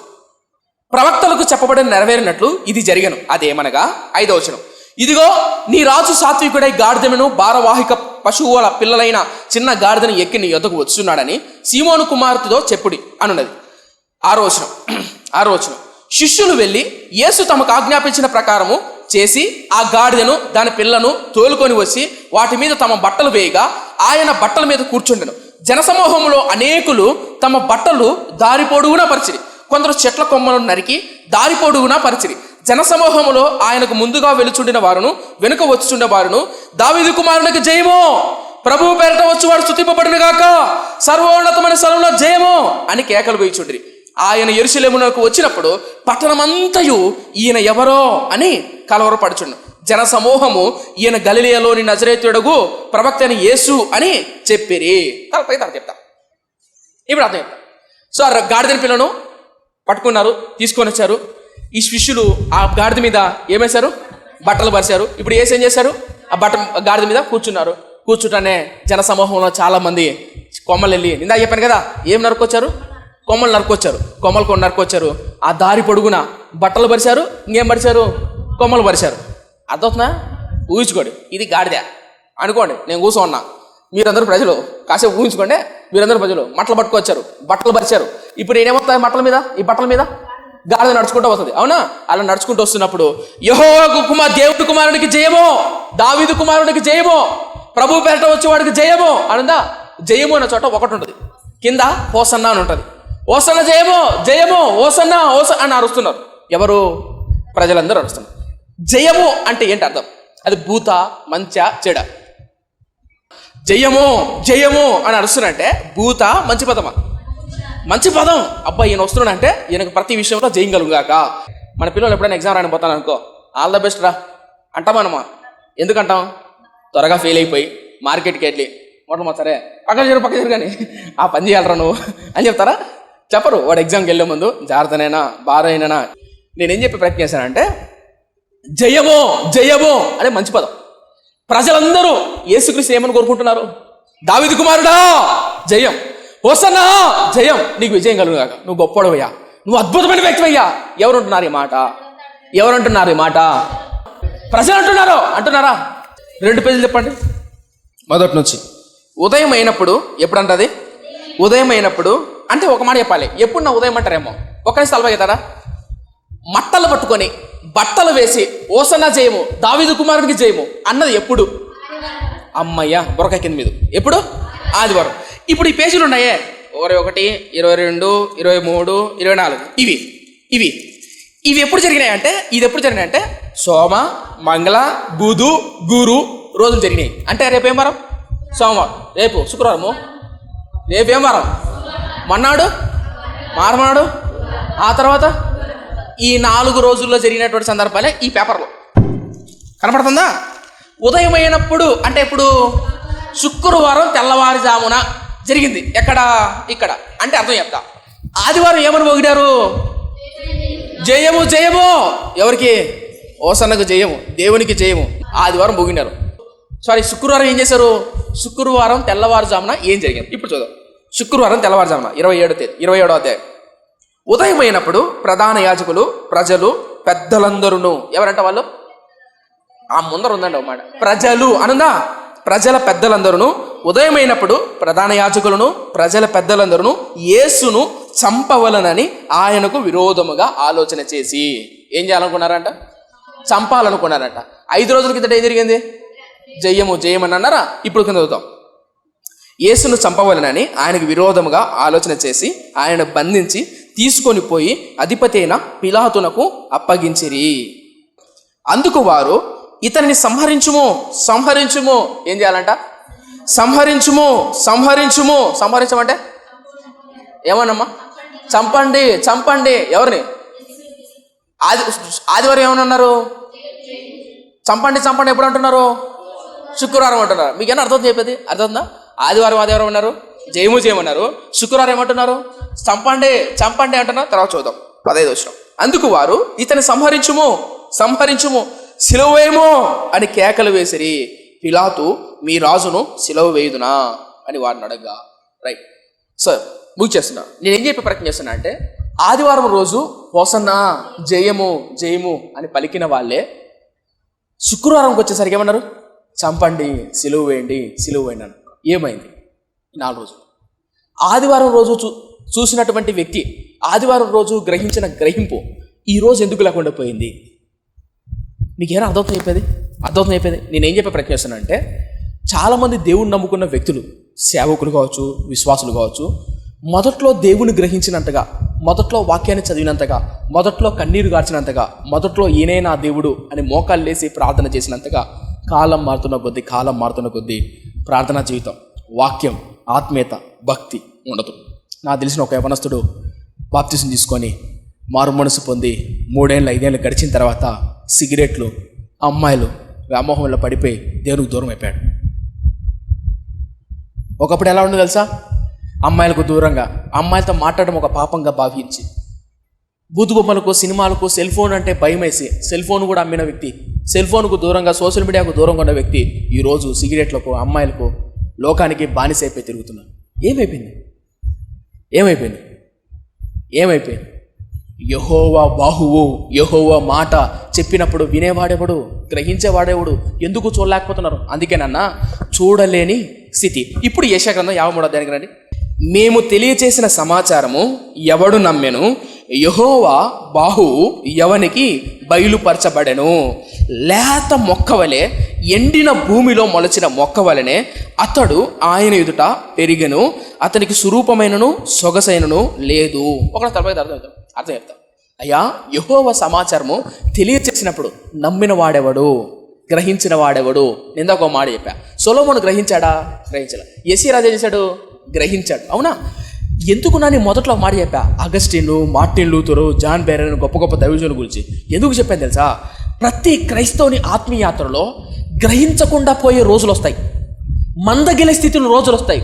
ప్రవక్తలకు చెప్పబడిన నెరవేరినట్లు ఇది జరిగను. అదేమనగా 5వ వచనం. ఇదిగో నీ రాజు సాత్వికుడై గాడిదను, భారవాహిక పశువుల పిల్లలైన చిన్న గాడిదను ఎక్కి నీ యొద్దకు వచ్చున్నాడని సీమోను కుమార్తెతో చెప్పుడి అనున్నది. 6వ వచనం. శిష్యులు వెళ్ళి యేసు తమకు ఆజ్ఞాపించిన ప్రకారము చేసి ఆ గాడిదను, దాని పిల్లను తోలుకొని వచ్చి వాటి మీద తమ బట్టలు వేయగా ఆయన బట్టల మీద కూర్చుండెను. జనసమూహంలో అనేకులు తమ బట్టలు దారి పొడుగునా పరిచిరి, కొందరు చెట్ల కొమ్మలను నరికి దారి పొడుగునా పరిచిరి. జనసమూహములో ఆయనకు ముందుగా వెలుచుండిన వారును వెనుక వచ్చుచుండే వారును, దావీదు కుమారునికి జయమో, ప్రభువు పేరట వచ్చేవాడు స్తుతింపబడును గాక, సర్వోన్నతమైన స్థలంలో జయమో అని కేకలు వేయుచుండిరి. ఆయన యెరూషలేమునకు వచ్చినప్పుడు పట్టణమంతయు ఈయన ఎవరో అని కలవరపడుచుండు. జనసమూహము ఈయన గలిలయలోని నజరేతుడగు ప్రవక్త అయిన యేసు అని చెప్పిరి. తలపై తల చెప్తా. ఇప్పుడు అర్థం చెప్తా. సో ఆ గాడిద పిల్లను పట్టుకున్నారు, తీసుకొని వచ్చారు. ఈ శిష్యులు ఆ గాడిద మీద ఏమేశారు? బట్టలు పరిచారు. ఇప్పుడు ఏం చేశారు? ఆ గాడిద మీద కూర్చున్నారు. కూర్చుంటానే జనసమూహంలో చాలా మంది కొమ్మలు వెళ్ళి, ఇందా చెప్పాను కదా, ఏం నరుకొచ్చారు? కొమ్మలు నరుకొచ్చారు. కొమ్మలు నరుకొచ్చారు. ఆ దారి పొడుగున బట్టలు పరిచారు, ఇంకేం పరిచారు? కొమ్మలు పరిచారు. అర్థవుతుందా? ఊహించుకోండి, ఇది గాడిద అనుకోండి, నేను కూర్చోన్నా. మీరందరూ ప్రజలు కాసేపు ఊహించుకోండి. మీరందరూ ప్రజలు మట్టలు పట్టుకొచ్చారు, బట్టలు పరిచారు. ఇప్పుడు ఏమవుతాయి మట్టల మీద? ఈ బట్టల మీద గాడిద నడుచుకుంటూ వస్తుంది. అవునా? అలా నడుచుకుంటూ వస్తున్నప్పుడు యెహోవా దేవుడి కుమారుడికి జయమో, దావీదు కుమారుడికి జయమో, ప్రభు పేరట వచ్చేవాడికి జయమో అనుందా? జయము అన్న చోట ఒకటి ఉంటుంది, కింద హోసన్నా అని ఉంటుంది. ఓసన్న జయమో, జయమో, ఓసన్నా అని అరుస్తున్నారు. ఎవరు? ప్రజలందరూ అరుస్తున్నారు. జయము అంటే ఏంటి అర్థం? అది భూత, మంచ, చెడ. జయము జయము అని అరుస్తున్నారంటే భూత మంచి పదమా? మంచి పదం. అబ్బాయి ఈయన వస్తున్నాడంటే ఈయనకు ప్రతి విషయంలో జయం కలుగుగాక. మన పిల్లలు ఎప్పుడైనా ఎగ్జామ్ రాని పోతాను అనుకో, ఆల్ ద బెస్ట్ రా అంటామనమా? ఎందుకంటాం? త్వరగా ఫెయిల్ అయిపోయి మార్కెట్కి వెళ్ళి మొట్టమొ సరే పక్క చేరు కానీ ఆ పని చేయాలరా నువ్వు అని చెప్తారా? చెప్పరు. వాడు ఎగ్జామ్కి వెళ్ళే ముందు జాగ్రత్తనైనా బారైనా. నేనేం చెప్పే ప్రయత్నం చేశానంటే జయమో జయమో అనే మంచి పదం. ప్రజలందరూ యేసుక్రీస్తు ఏమని కోరుకుంటున్నారు? దావీదు కుమారుడా జయం, హోసన్నా జయం, నీకు విజయం కలుగుగాక, నువ్వు గొప్పడవయ్యా, నువ్వు అద్భుతమైన వ్యక్తివయ్యా. ఎవరుంటున్నారు ఈ మాట? ఎవరంటున్నారు ఈ మాట? ప్రజలు అంటున్నారా? 2 పేజీలు చెప్పండి మొదటి నుంచి. ఉదయం అయినప్పుడు, ఎప్పుడు అంటది? ఉదయం అయినప్పుడు అంటే ఒక మాట చెప్పాలి. ఎప్పుడు నా ఉదయం అంటారేమో, ఒకరి సలభగతారా? మట్టలు పట్టుకొని బట్టలు వేసి ఓసన్నా జయము, దావీదు కుమారునికి జయము అన్నది ఎప్పుడు? అమ్మయ్య బొరక కింద మీద. ఎప్పుడు? ఆదివారం. ఇప్పుడు ఈ పేజీలు ఉన్నాయే 21, 22, 23, 24 ఇవి ఎప్పుడు జరిగినాయంటే, ఇది ఎప్పుడు జరిగినాయంటే సోమ, మంగళ, బుధు, గురు రోజులు జరిగినాయి. అంటే రేపేం వారం? సోమవారం. రేపు శుక్రవారము. రేపేం వారం? మన్నాడు, మారమన్నాడు, ఆ తర్వాత ఈ 4 రోజుల్లో జరిగినటువంటి సందర్భాలే ఈ పేపర్లో కనపడుతుందా? ఉదయం అయినప్పుడు అంటే ఇప్పుడు శుక్రవారం తెల్లవారుజామున జరిగింది. ఎక్కడ? ఇక్కడ. అంటే అర్థం చెప్తా. ఆదివారం ఏమని పొగిడారు? జయము జయము. ఎవరికి? ఓసన్నకు జయము, దేవునికి జయము. ఆదివారం పొగిడారు. శుక్రవారం ఏం చేశారు? శుక్రవారం తెల్లవారుజామున ఏం జరిగింది ఇప్పుడు చూద్దాం. శుక్రవారం తెల్లవారుజామున 27వ అధ్యాయం. ఉదయం అయినప్పుడు ప్రధాన యాజకులు, ప్రజలు, పెద్దలందరూ, ఎవరంట వాళ్ళు? ఆ ముందర ఉందండి ఒక మాట, ప్రజలు అనుందా? ప్రజల పెద్దలందరూ ఉదయం అయినప్పుడు ప్రధాన యాజకులను, ప్రజల పెద్దలందరూ యేసును చంపవలనని ఆయనకు విరోధముగా ఆలోచన చేసి ఏం చేయాలనుకున్నారంట? చంపాలనుకున్నారంట. 5 రోజుల కిందట ఏం జరిగింది? జయమని అన్నారా? ఇప్పుడు కింద చదువుతాం. యేసును చంపవలనని ఆయనకు విరోధముగా ఆలోచన చేసి ఆయన బంధించి తీసుకొని పోయి అధిపతి అయిన పిలాతునకు అప్పగించిరి. అందుకు వారు ఇతనిని సంహరించుము. ఏం చేయాలంట? సంహరించమంటే ఏమన్నమ్మా? చంపండి. ఎవరిని? ఆదివారం ఏమన్నారు? చంపండి ఎప్పుడు అంటున్నారు? శుక్రవారం అంటున్నారు. మీకేనా అర్థం చెప్పేది? అర్థందా? ఆదివారం అన్నారు, జయమన్నారు. శుక్రవారం ఏమంటున్నారు? చంపండి అంటున్నారు. తర్వాత చూద్దాం 15వ వచనం. అందుకు వారు ఇతని సంహరించుము, సిలువేమో అని కేకలు వేసిరి. పిలాతు, మీ రాజును సిలువ వేయుదునా అని వారిని అడగగా. రైట్ సార్, ముగిచేస్తున్నా. నేను ఏం చెప్పి ప్రయత్నం చేస్తున్నా అంటే, ఆదివారం రోజు హోసన్నా జయము అని పలికిన వాళ్ళే శుక్రవారంకి వచ్చేసరికి ఏమన్నారు? చంపండి, సిలువ వేయండి అని. ఏమైంది? 4 రోజులు. ఆదివారం రోజు చూసినటువంటి వ్యక్తి, ఆదివారం రోజు గ్రహించిన గ్రహింపు ఈ రోజు ఎందుకు లేకుండా పోయింది? మీకేమైనా అర్థం అయిపోయేది? నేనేం చెప్పే ప్రయత్నం చేస్తున్నా అంటే, చాలామంది దేవుణ్ణి నమ్ముకున్న వ్యక్తులు, సేవకులు కావచ్చు, విశ్వాసులు కావచ్చు, మొదట్లో దేవుని గ్రహించినంతగా, మొదట్లో వాక్యాన్ని చదివినంతగా, మొదట్లో కన్నీరు గార్చినంతగా, మొదట్లో ఈయనే నా దేవుడు అని మోకాలు లేసి ప్రార్థన చేసినంతగా కాలం మారుతున్న కొద్దీ ప్రార్థనా జీవితం, వాక్యం, ఆత్మీయత, భక్తి ఉండదు. నాకు తెలిసిన ఒక యవనస్తుడు బాప్తిసం తీసుకొని మారు మనసు పొంది 3-5 ఏళ్ళు గడిచిన తర్వాత సిగరెట్లు, అమ్మాయిలు వ్యామోహంలో పడిపోయి దేవునికి దూరం అయిపోయాడు. ఒకప్పుడు ఎలా ఉండదు తెలుసా? అమ్మాయిలకు దూరంగా, అమ్మాయిలతో మాట్లాడడం ఒక పాపంగా భావించి, బూతుబొమ్మలకు, సినిమాలకు, సెల్ ఫోన్ అంటే భయం వేసి సెల్ ఫోన్ కూడా అమ్మిన వ్యక్తి, సెల్ ఫోన్కు దూరంగా, సోషల్ మీడియాకు దూరంగా ఉన్న వ్యక్తి ఈరోజు సిగరెట్లకు, అమ్మాయిలకు, లోకానికి బానిసైపోయి తిరుగుతున్నారు. ఏమైపోయింది? యెహోవా బాహువు, యెహోవా మాట చెప్పినప్పుడు వినేవాడెవడు? గ్రహించేవాడెవడు? ఎందుకు చూడలేకపోతున్నారు? అందుకేనన్నా చూడలేని స్థితి. ఇప్పుడు యెషయా గ్రంథం 53వ అధ్యాయానికి రండి. మేము తెలియచేసిన సమాచారము ఎవడు నమ్మెను? యెహోవా బాహువు ఎవనికి బయలుపరచబడెను? లేత మొక్కవలే, ఎండిన భూమిలో మొలచిన మొక్కవలనే అతడు ఆయన ఎదుట పెరిగెను, అతనికి స్వరూపమైనను సొగసైనను లేదు. ఒక తలపై అర్థం చెప్తా. అయ్యా, యెహోవా సమాచారము తెలియచేసినప్పుడు నమ్మిన వాడెవడు? గ్రహించిన వాడెవడు? నేను ఒక మాట చెప్పా. సొలొమోను గ్రహించాడా? గ్రహించాలా. యేసయ్య రాజు చేశాడు? గ్రహించాడు. అవునా? ఎందుకు నేను మొదట్లో మాట చెప్పా? అగస్టిను, మార్టిన్ లూథరు, జాన్ బేరన్ గొప్ప గొప్ప దైవజనుల గురించి ఎందుకు చెప్పాను తెలుసా? ప్రతి క్రైస్తవుని ఆత్మీయాత్రలో గ్రహించకుండా పోయే రోజులు వస్తాయి, మందగిలే స్థితిలో రోజులు వస్తాయి.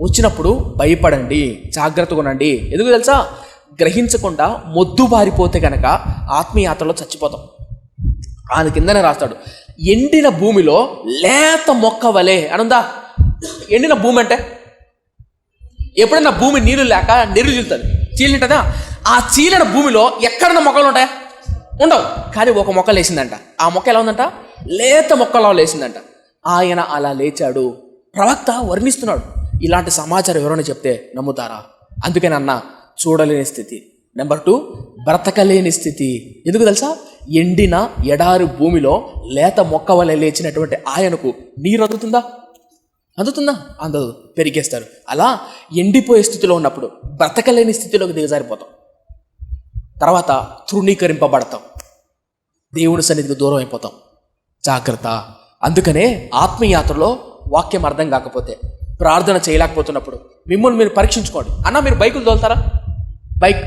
వచ్చినప్పుడు భయపడండి, జాగ్రత్తగా ఉండండి. ఎందుకు తెలుసా? గ్రహించకుండా మొద్దు బారిపోతే కనుక ఆత్మీయాత్రలో చచ్చిపోతాం. ఆయన కిందనే రాస్తాడు, ఎండిన భూమిలో లేత మొక్క వలె అనుందా? ఎండిన భూమి అంటే ఎప్పుడైనా భూమి నీళ్ళు లేక నీరు చీలుతుంది, చీలింటదా? ఆ చీలిన భూమిలో ఎక్కడన్నా మొక్కలు ఉంటాయా? ఉండవు. కానీ ఒక మొక్క లేచిందంట. ఆ మొక్క ఎలా ఉందంట? లేత మొక్కలా లేచిందంట. ఆయన అలా లేచాడు. ప్రవక్త వర్ణిస్తున్నాడు. ఇలాంటి సమాచారం ఎవరైనా చెప్తే నమ్ముతారా? అందుకని అన్న, చూడలేని స్థితి. నెంబర్ 2, బ్రతకలేని స్థితి. ఎందుకు తెలుసా? ఎండిన ఎడారి భూమిలో లేత మొక్క వలె లేచినటువంటి ఆయనకు నీరు అందుతుందా? అందదు, పెరిగేస్తారు. అలా ఎండిపోయే స్థితిలో ఉన్నప్పుడు బ్రతకలేని స్థితిలోకి దిగజారిపోతాం. తర్వాత తృణీకరింపబడతాం, దేవుని సన్నిధికి దూరం అయిపోతాం. జాగ్రత్త. అందుకనే ఆత్మయాత్రలో వాక్యం అర్థం కాకపోతే, ప్రార్థన చేయలేకపోతున్నప్పుడు మిమ్మల్ని మీరు పరీక్షించుకోండి. అన్న, మీరు బైకులు తోలుతారా? బైక్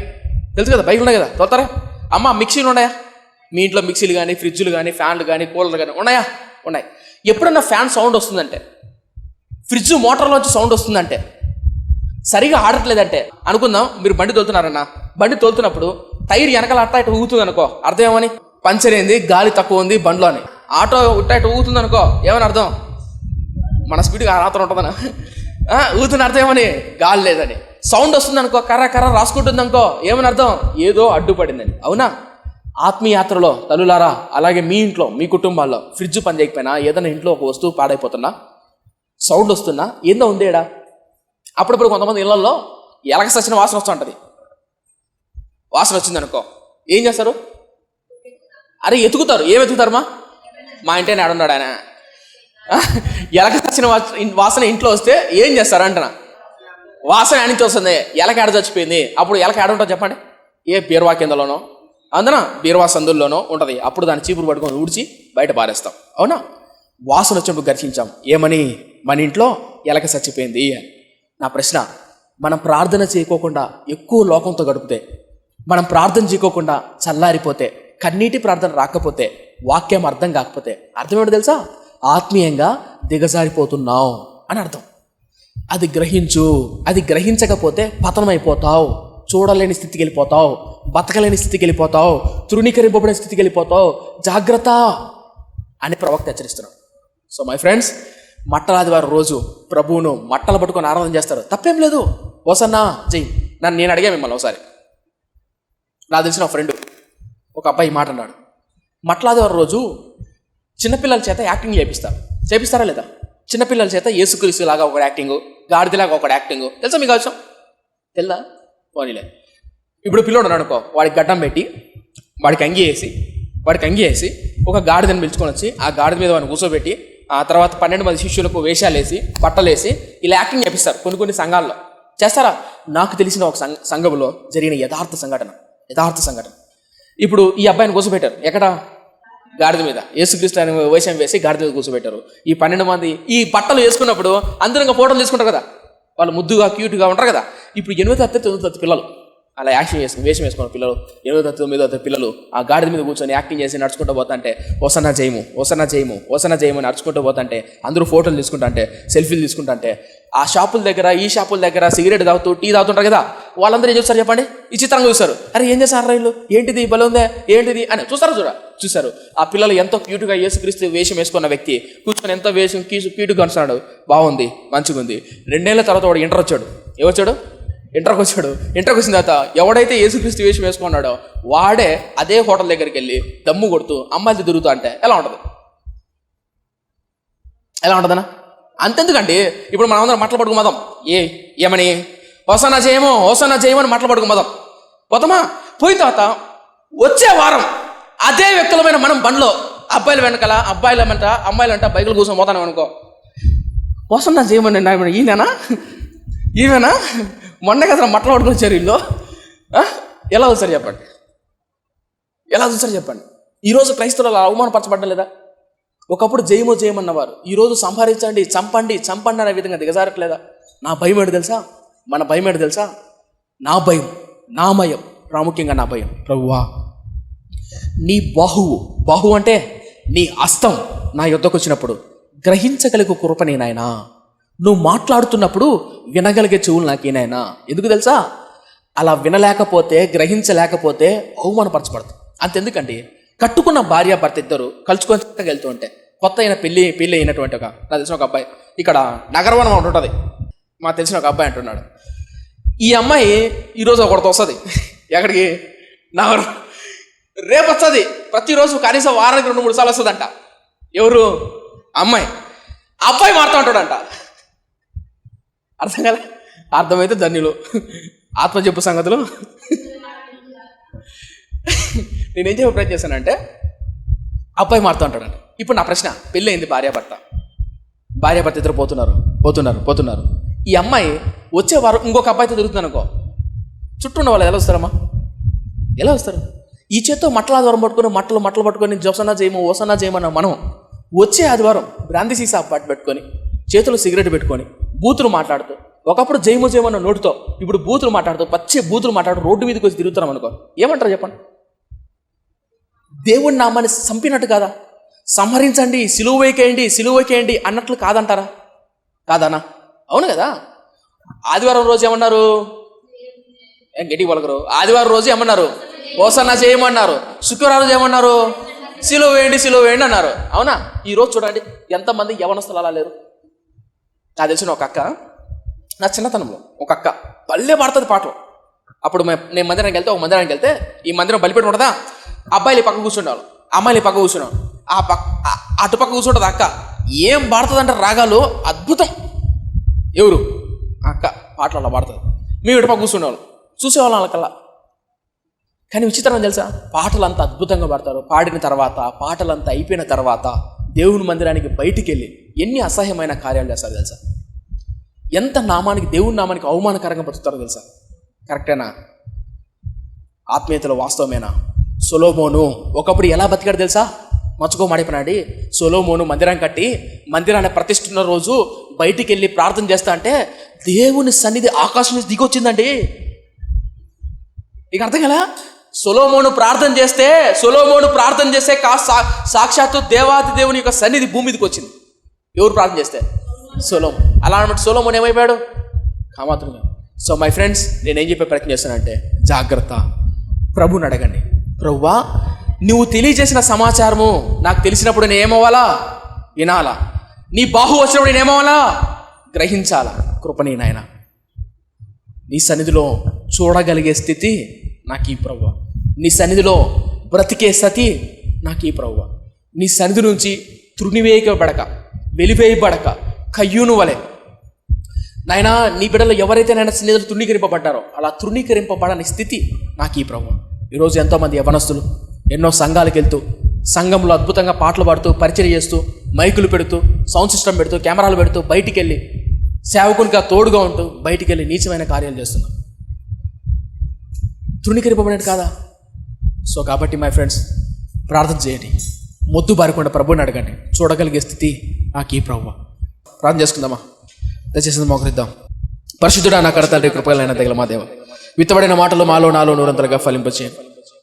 తెలుసు కదా, బైకులు ఉన్నాయి కదా, తోలుతారా? అమ్మ, మిక్సీలు ఉన్నాయా మీ ఇంట్లో? మిక్సీలు కానీ, ఫ్రిడ్జ్లు కానీ, ఫ్యాన్లు కానీ, కూలర్లు కానీ ఉన్నాయా? ఉన్నాయి. ఎప్పుడన్నా ఫ్యాన్ సౌండ్ వస్తుందంటే, ఫ్రిడ్జ్ మోటార్లోంచి సౌండ్ వస్తుందంటే, సరిగా ఆడట్లేదంటే అనుకుందాం మీరు బండి తోలుతున్నారన్న. బండి తోలుతున్నప్పుడు టైర్ వెనకాల అట్టా ఇటు ఊగుతుంది అనుకో, అర్థం ఏమని? పంచర్ అయింది, గాలి తక్కువ ఉంది బండిలోని. ఆటో ఇట్టా ఇటు ఊగుతుంది అనుకో, ఏమని అర్థం? మన స్పీడ్గా రాత్రి ఉంటుందనా? ఊగుతున్న అర్థం ఏమని? గాలి లేదని. సౌండ్ వస్తుంది అనుకో, కర్ర కర్ర రాసుకుంటుంది అనుకో, ఏమని అర్థం? ఏదో అడ్డుపడిందని. అవునా? ఆత్మీయాత్రలో తల్లులారా, అలాగే మీ ఇంట్లో, మీ కుటుంబాల్లో ఫ్రిడ్జ్ పని చేయకపోయినా, ఏదైనా ఇంట్లో ఒక వస్తువు పాడైపోతున్నా, సౌండ్ వస్తున్నా, ఏందో ఉందేడా? అప్పుడప్పుడు కొంతమంది ఇళ్లలో ఎలక సచిన వాసన వస్తూ ఉంటుంది. వాసన వచ్చిందనుకో ఏం చేస్తారు? అరే ఎతుకుతారు. ఏం ఎతుకుతారమ్మా? మా ఇంటేనే ఆడున్నాడు ఆయన. ఎలక సచిన వాసన ఇంట్లో వస్తే ఏం చేస్తారు అంటున్నా? వాసన ఆడించి వస్తుంది. ఎలక ఆడ చచ్చిపోయింది. అప్పుడు ఎలక ఆడ ఉంటుంది చెప్పండి? ఏ బీరువా కిందలోనో, అందున బీరువా సందుల్లోనో ఉంటుంది. అప్పుడు దాన్ని చీపురు పట్టుకొని ఊడ్చి బయట పారేస్తాం. అవునా? వాసన వచ్చినప్పుడు గర్శించాం. ఏమని? మన ఇంట్లో ఎలక చచ్చిపోయింది అని. నా ప్రశ్న, మనం ప్రార్థన చేయకోకుండా ఎక్కువ లోకంతో గడిపితే, మనం ప్రార్థన చేయకోకుండా చల్లారిపోతే, కన్నీటి ప్రార్థన రాకపోతే, వాక్యం అర్థం కాకపోతే అర్థం ఏంటో తెలుసా? ఆత్మీయంగా దిగజారిపోతున్నావు అని అర్థం. అది గ్రహించు. అది గ్రహించకపోతే పతనమైపోతావు, చూడలేని స్థితికి వెళ్ళిపోతావు, బతకలేని స్థితికి వెళ్ళిపోతావు, తృణీకరింపబడిన స్థితికి వెళ్ళిపోతావు. జాగ్రత్త అని ప్రవక్త హెచ్చరిస్తున్నాడు. సో మై ఫ్రెండ్స్, మట్టలాదివారం రోజు ప్రభువును మట్టలు పట్టుకొని ఆరాధన చేస్తారు, తప్పేం లేదు. ఓసన్నా జై. నేను అడిగా మిమ్మల్ని ఒకసారి, నాకు తెలిసిన ఫ్రెండ్ ఒక అబ్బాయి మాట అన్నాడు. మట్టలాదివారం రోజు చిన్నపిల్లల చేత యాక్టింగ్ చేపిస్తారా లేదా? చిన్నపిల్లల చేత యేసుక్రీస్తు లాగా ఒక యాక్టింగు, గాడిదలాగా ఒక యాక్టింగు. తెలుసా మీకు? అవసరం తెల్దా? పోనీలే. ఇప్పుడు పిల్లోడు అనుకో, వాడికి గడ్డం పెట్టి, వాడికి అంగి వేసి ఒక గాడిదని పిలుచుకొని వచ్చి ఆ గాడిద మీద వాడిని కూర్చోబెట్టి, ఆ తర్వాత 12 మంది శిష్యులకు వేషాలు వేసి, బట్టలేసి ఇలా యాక్టింగ్ చేపిస్తారు. కొన్ని సంఘాల్లో చేస్తారా? నాకు తెలిసిన ఒక సంఘంలో జరిగిన యథార్థ సంఘటన. ఇప్పుడు ఈ అబ్బాయిని కూర్చోబెట్టారు. ఎక్కడ? గాడిద మీద. యేసుక్రీస్తు ఆయన వేషం వేసి గాడిద మీద కూర్చోబెట్టారు. ఈ 12 మంది ఈ బట్టలు వేసుకున్నప్పుడు అందరూ ఇంకా ఫోటోలు తీసుకుంటారు కదా, వాళ్ళు ముద్దుగా క్యూట్గా ఉంటారు కదా. ఇప్పుడు 8వ తరగతి 9వ తరగతి పిల్లలు అలా వేషం వేసుకున్న పిల్లలు, 8వ తరగతి 9వ తరగతి పిల్లలు ఆ గాడిద మీద కూర్చొని యాక్టింగ్ చేసి నడుచుకుంటూ పోతుంటే, ఓసన్నా జయము నడుచుకుంటూ పోతుంటే, అందరూ ఫోటోలు తీసుకుంటే, సెల్ఫీలు తీసుకుంటే, ఆ షాపుల దగ్గర ఈ షాపుల దగ్గర సిగరెట్ తాగుతూ టీ తాగుతుంటారు కదా, వాళ్ళందరూ ఏం చూస్తారు చెప్పండి? ఈ చిత్రంగా చూస్తారు. అరే ఏం చేస్తారు రైలు, ఏంటిది బలం ఉందే, ఏంటిది అని చూస్తారు. ఆ పిల్లలు ఎంతో క్యూట్గా యేసుక్రీస్తు వేషం వేసుకున్న వ్యక్తి కూర్చొని ఎంతో వేషం క్యూట్గా అంటున్నాడు. బాగుంది, మంచిగా ఉంది. 2 నెలల తర్వాత వాడు ఇంటర్కి వచ్చాడు. ఇంటర్కి వచ్చిన తర్వాత ఎవడైతే యేసుక్రీస్తు వేషం వేసుకున్నాడో వాడే అదే హోటల్ దగ్గరికి వెళ్ళి దమ్ము కొడుతూ అమ్మాయిలు తిరుగుతూ అంటే ఎలా ఉంటుందన్నా? అంతెందుకండి, ఇప్పుడు మనం అందరం మట్టలు పట్టుకు మదం ఏమని హోసన్నా చేయమని మట్టలు పట్టుకు మదం పోతామా? పోయిన తర్వాత వచ్చే వారం అదే వ్యక్తులమైన మనం బండ్లో అబ్బాయిల వెనకాల అమ్మాయిలంట బైకులు కూర్చొని పోతాను అనుకో, హోసన్నా చేయమని ఈమెనా మొన్న కదా మట్టలు పట్టుకుని వచ్చారు వీళ్ళు. ఎలా చూస్తారు చెప్పండి? ఈరోజు క్రైస్తవులు అలా అవమానపరచబడ్డం లేదా? ఒకప్పుడు జయమన్నవారు ఈరోజు సంహరించండి, చంపండి అనే విధంగా దిగజారట్లేదా? నా భయం ఏంటి తెలుసా? మన భయం ఏంటి తెలుసా? నా భయం, నా మయం, ప్రాముఖ్యంగా నా భయం, ప్రభువా నీ బాహువు అంటే నీ హస్తం నా యొద్దకు వచ్చినప్పుడు గ్రహించగలిగే కృప నాయనా. నువ్వు మాట్లాడుతున్నప్పుడు వినగలిగే చెవులు నాకేనాయనా. ఎందుకు తెలుసా? అలా వినలేకపోతే, గ్రహించలేకపోతే అవమానపరచబడతాం. అంతెందుకండి, కట్టుకున్న భార్య భర్త ఇద్దరు కలుసుకొని వెళ్తూ ఉంటే, కొత్త అయిన పెళ్ళి అయినటువంటి నాకు తెలిసిన ఒక అబ్బాయి ఇక్కడ నగరవనం ఒకటి ఉంటుంది, మాకు తెలిసిన ఒక అబ్బాయి అంటున్నాడు, ఈ అమ్మాయి ఈరోజు ఒకటితో వస్తుంది. ఎక్కడికి? రేపు వస్తుంది. ప్రతిరోజు కనీసం వారానికి 2-3 సార్లు వస్తుందంట. ఎవరు? అమ్మాయి. అబ్బాయి మారుతూ ఉంటాడంట. అర్థం కదా? అర్థమైతే ధన్యులు. ఆత్మ చెప్పు సంగతులు. నేనేం చెప్పే ప్రయత్నం చేశానంటే, అబ్బాయి మారుతూ ఉంటాడంట. ఇప్పుడు నా ప్రశ్న, పెళ్ళి అయింది, భార్యాభర్త ఇద్దరు పోతున్నారు. ఈ అమ్మాయి వచ్చే వారం ఇంకొక అబ్బాయితో తిరుగుతుంది అనుకో, చుట్టూ ఉన్న వాళ్ళు ఎలా వస్తారమ్మా? ఎలా వస్తారు? ఈ చేత్తో మట్టల ఆదివారం పట్టుకొని మట్టలు పట్టుకొని జోసన్నా చేయమో ఓసన్నా చేయమన్నా మనం వచ్చే ఆదివారం బ్రాంతి సీసా పాటు పెట్టుకొని చేతులు సిగరెట్ పెట్టుకొని బూతులు మాట్లాడుతూ, ఒకప్పుడు జయమన్న నోటితో ఇప్పుడు బూతులు మాట్లాడుతూ, బూతులు మాట్లాడుతూ రోడ్డు మీదకి వచ్చి తిరుగుతున్నాం అనుకో, ఏమంటారు చెప్పండి? దేవుడి నామాన్ని చంపినట్టు కాదా? సంహరించండి, సిలువ వేకేయండి అన్నట్లు కాదంటారా? కాదనా? అవును కదా. ఆదివారం రోజు ఏమన్నారు? గట్టి పలకరు. ఆదివారం రోజు ఏమన్నారు? ఓసన్నా చేయమన్నారు. శుక్రవారం రోజు ఏమన్నారు? సిలువ వేయండి అన్నారు. అవునా? ఈ రోజు చూడండి ఎంతమంది యవనస్తులు అలా లేరు. నాకు తెలిసిన ఒక అక్క, నా చిన్నతనంలో ఒక అక్క భలే పాడుతుంది పాటలు. అప్పుడు నేను మందిరానికి వెళ్తే ఈ మందిరం బలిపెట్టి ఉంటుందా, అబ్బాయిలు పక్క కూర్చుండాలి, అమ్మాయిలు పక్క కూర్చున్నాడు. అటు పక్క కూర్చుంటుంది అక్క. ఏం పాడుతుంది రాగాలు అద్భుతం. ఎవరు? అక్క పాటలు అలా పాడుతుంది. మేము ఇటు పక్క కూర్చుండేవాళ్ళు, చూసేవాళ్ళం వాళ్ళకల్లా. కానీ విచిత్రం తెలుసా, పాటలు అంత అద్భుతంగా పాడతారు. పాడిన తర్వాత, పాటలంతా అయిపోయిన తర్వాత దేవుని మందిరానికి బయటికి వెళ్ళి ఎన్ని అసహ్యమైన కార్యాలు చేస్తారు తెలుసా? ఎంత దేవుని నామానికి అవమానకరంగా బతుకుతారో తెలుసా? కరెక్టేనా? ఆత్మీయతలో వాస్తవమేనా? సొలొమోను ఒకప్పుడు ఎలా బతికాడు తెలుసా? మచ్చుకోమాడిపోయినాడు. సొలొమోను మందిరం కట్టి మందిరాన్ని ప్రతిష్ఠిస్తున్న రోజు బయటికి వెళ్ళి ప్రార్థన చేస్తా అంటే దేవుని సన్నిధి ఆకాశం నుంచి దిగొచ్చిందండి. ఇక అర్థం కదా? సొలొమోను ప్రార్థన చేస్తే సాక్షాత్తు దేవాది దేవుని యొక్క సన్నిధి భూమి మీదకి వచ్చింది. ఎవరు ప్రార్థన చేస్తే? సొలొమోను. అలా అన్నట్టు సొలొమోను ఏమైపోయాడు? కామాత్రుగా. సో మై ఫ్రెండ్స్, నేనేం చెప్పే ప్రయత్నం చేస్తానంటే, జాగ్రత్త. ప్రభుని అడగండి, ప్రభువా నువ్వు తెలియజేసిన సమాచారము నాకు తెలిసినప్పుడు నేను ఏమవ్వాలా? వినాలా. నీ బాహు వచ్చినప్పుడు నేను ఏమవ్వాలా? గ్రహించాలా. కృపని నాయన, నీ సన్నిధిలో చూడగలిగే స్థితి నాకు ఈ ప్రభువా. నీ సన్నిధిలో బ్రతికే సతి నాకు ఈ ప్రభువా. నీ సన్నిధి నుంచి వెలివేయబడక కయ్యూను వలె నాయనా, నీ బిడ్డలు ఎవరైతే నాయన సన్నిధిలో తృణీకరింపబడ్డారో అలా తృణీకరింపబడని స్థితి నాకు ఈ ప్రభువా. ఈరోజు ఎంతోమంది యవనస్తులు ఎన్నో సంఘాలకు వెళ్తూ, సంఘంలో అద్భుతంగా పాటలు పాడుతూ, పరిచయం చేస్తూ, మైకులు పెడుతూ, సౌండ్ సిస్టమ్ పెడుతూ, కెమెరాలు పెడుతూ, బయటికి వెళ్ళి సేవకునిగా తోడుగా ఉంటూ బయటికి వెళ్ళి నీచమైన కార్యాలు చేస్తున్నాం. తృణీకరింపబడేది కాదా? సో కాబట్టి మై ఫ్రెండ్స్, ప్రార్థన చేయండి. మొద్దు బారకుండా ప్రభుని అడగండి. చూడగలిగే స్థితి నాకు ఈ ప్రభువా. ప్రార్థన చేసుకుందామా? దయచేసి మోకరిద్దాం. పరిశుద్ధుడా నా కడ తండ్రి, కృపగలైన దయగల మా దేవ, విత్తబడిన మాటలు మాలో నాలో నూరంతలుగా ఫలింపచేయండి.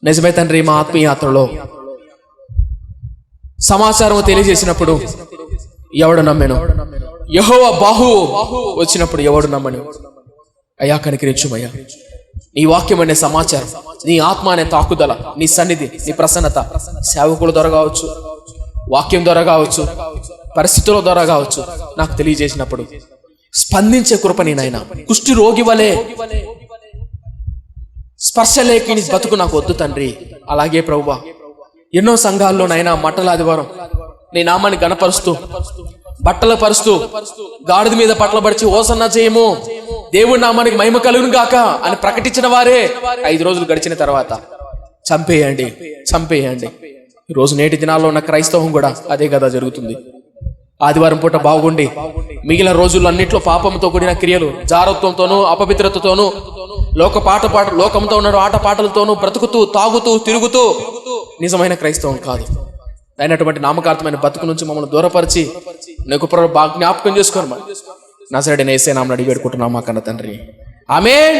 నిజమే తండ్రి, మా ఆత్మీయాత్రలో సమాచారం తెలియజేసినప్పుడు ఎవడు నమ్మెను? యెహోవా బాహువు వచ్చినప్పుడు ఎవడు నమ్మను? అయ్యా కనికరించుమయ్యా. నీ వాక్యం అనే సమాచారం, నీ ఆత్మ అనే తాకుదల, నీ సన్నిధి, నీ ప్రసన్నత సేవకుల ద్వారా కావచ్చు, వాక్యం ద్వారా కావచ్చు, పరిస్థితుల ద్వారా కావచ్చు నాకు తెలియజేసినప్పుడు స్పందించే కృపని నాయన. కుష్టి రోగి వలె స్పర్శ లేని బతుకు నాకు వద్దు తండ్రి. అలాగే ప్రభువా, ఎన్నో సంఘాల్లో నైనా మట్టల ఆదివారం నీ నామాన్ని గణపరుస్తూ, బట్టలు పరుస్తూ, గాడిద మీద పట్ల పడిచి ఓసన్నా చేయము, దేవుడి నామానికి మహిమ కలుగును గాక అని ప్రకటించిన వారే 5 రోజులు గడిచిన తర్వాత చంపేయండి. ఈరోజు నేటి దినాల్లో ఉన్న క్రైస్తవం కూడా అదే కదా జరుగుతుంది. ఆదివారం పూట బాగుండి మిగిలిన రోజుల్లో అన్నిట్లో పాపంతో కూడిన క్రియలు, జారత్వంతోనూ అపవిత్రతతోనూ, లోకంతో ఉన్న ఆట పాటలతోనూ బ్రతుకుతూ, తాగుతూ, తిరుగుతూ నిజమైన క్రైస్తవం కాదు. అయినటువంటి నామకార్థమైన బతుకు నుంచి మమ్మల్ని దూరపరిచి నీకు బాగా జ్ఞాపకం చేసుకోను. నజరేయుడైన యేసయ్య నామమున అడిగి వేడుకుంటున్నాం మా కన్న తండ్రి. ఆమేన్.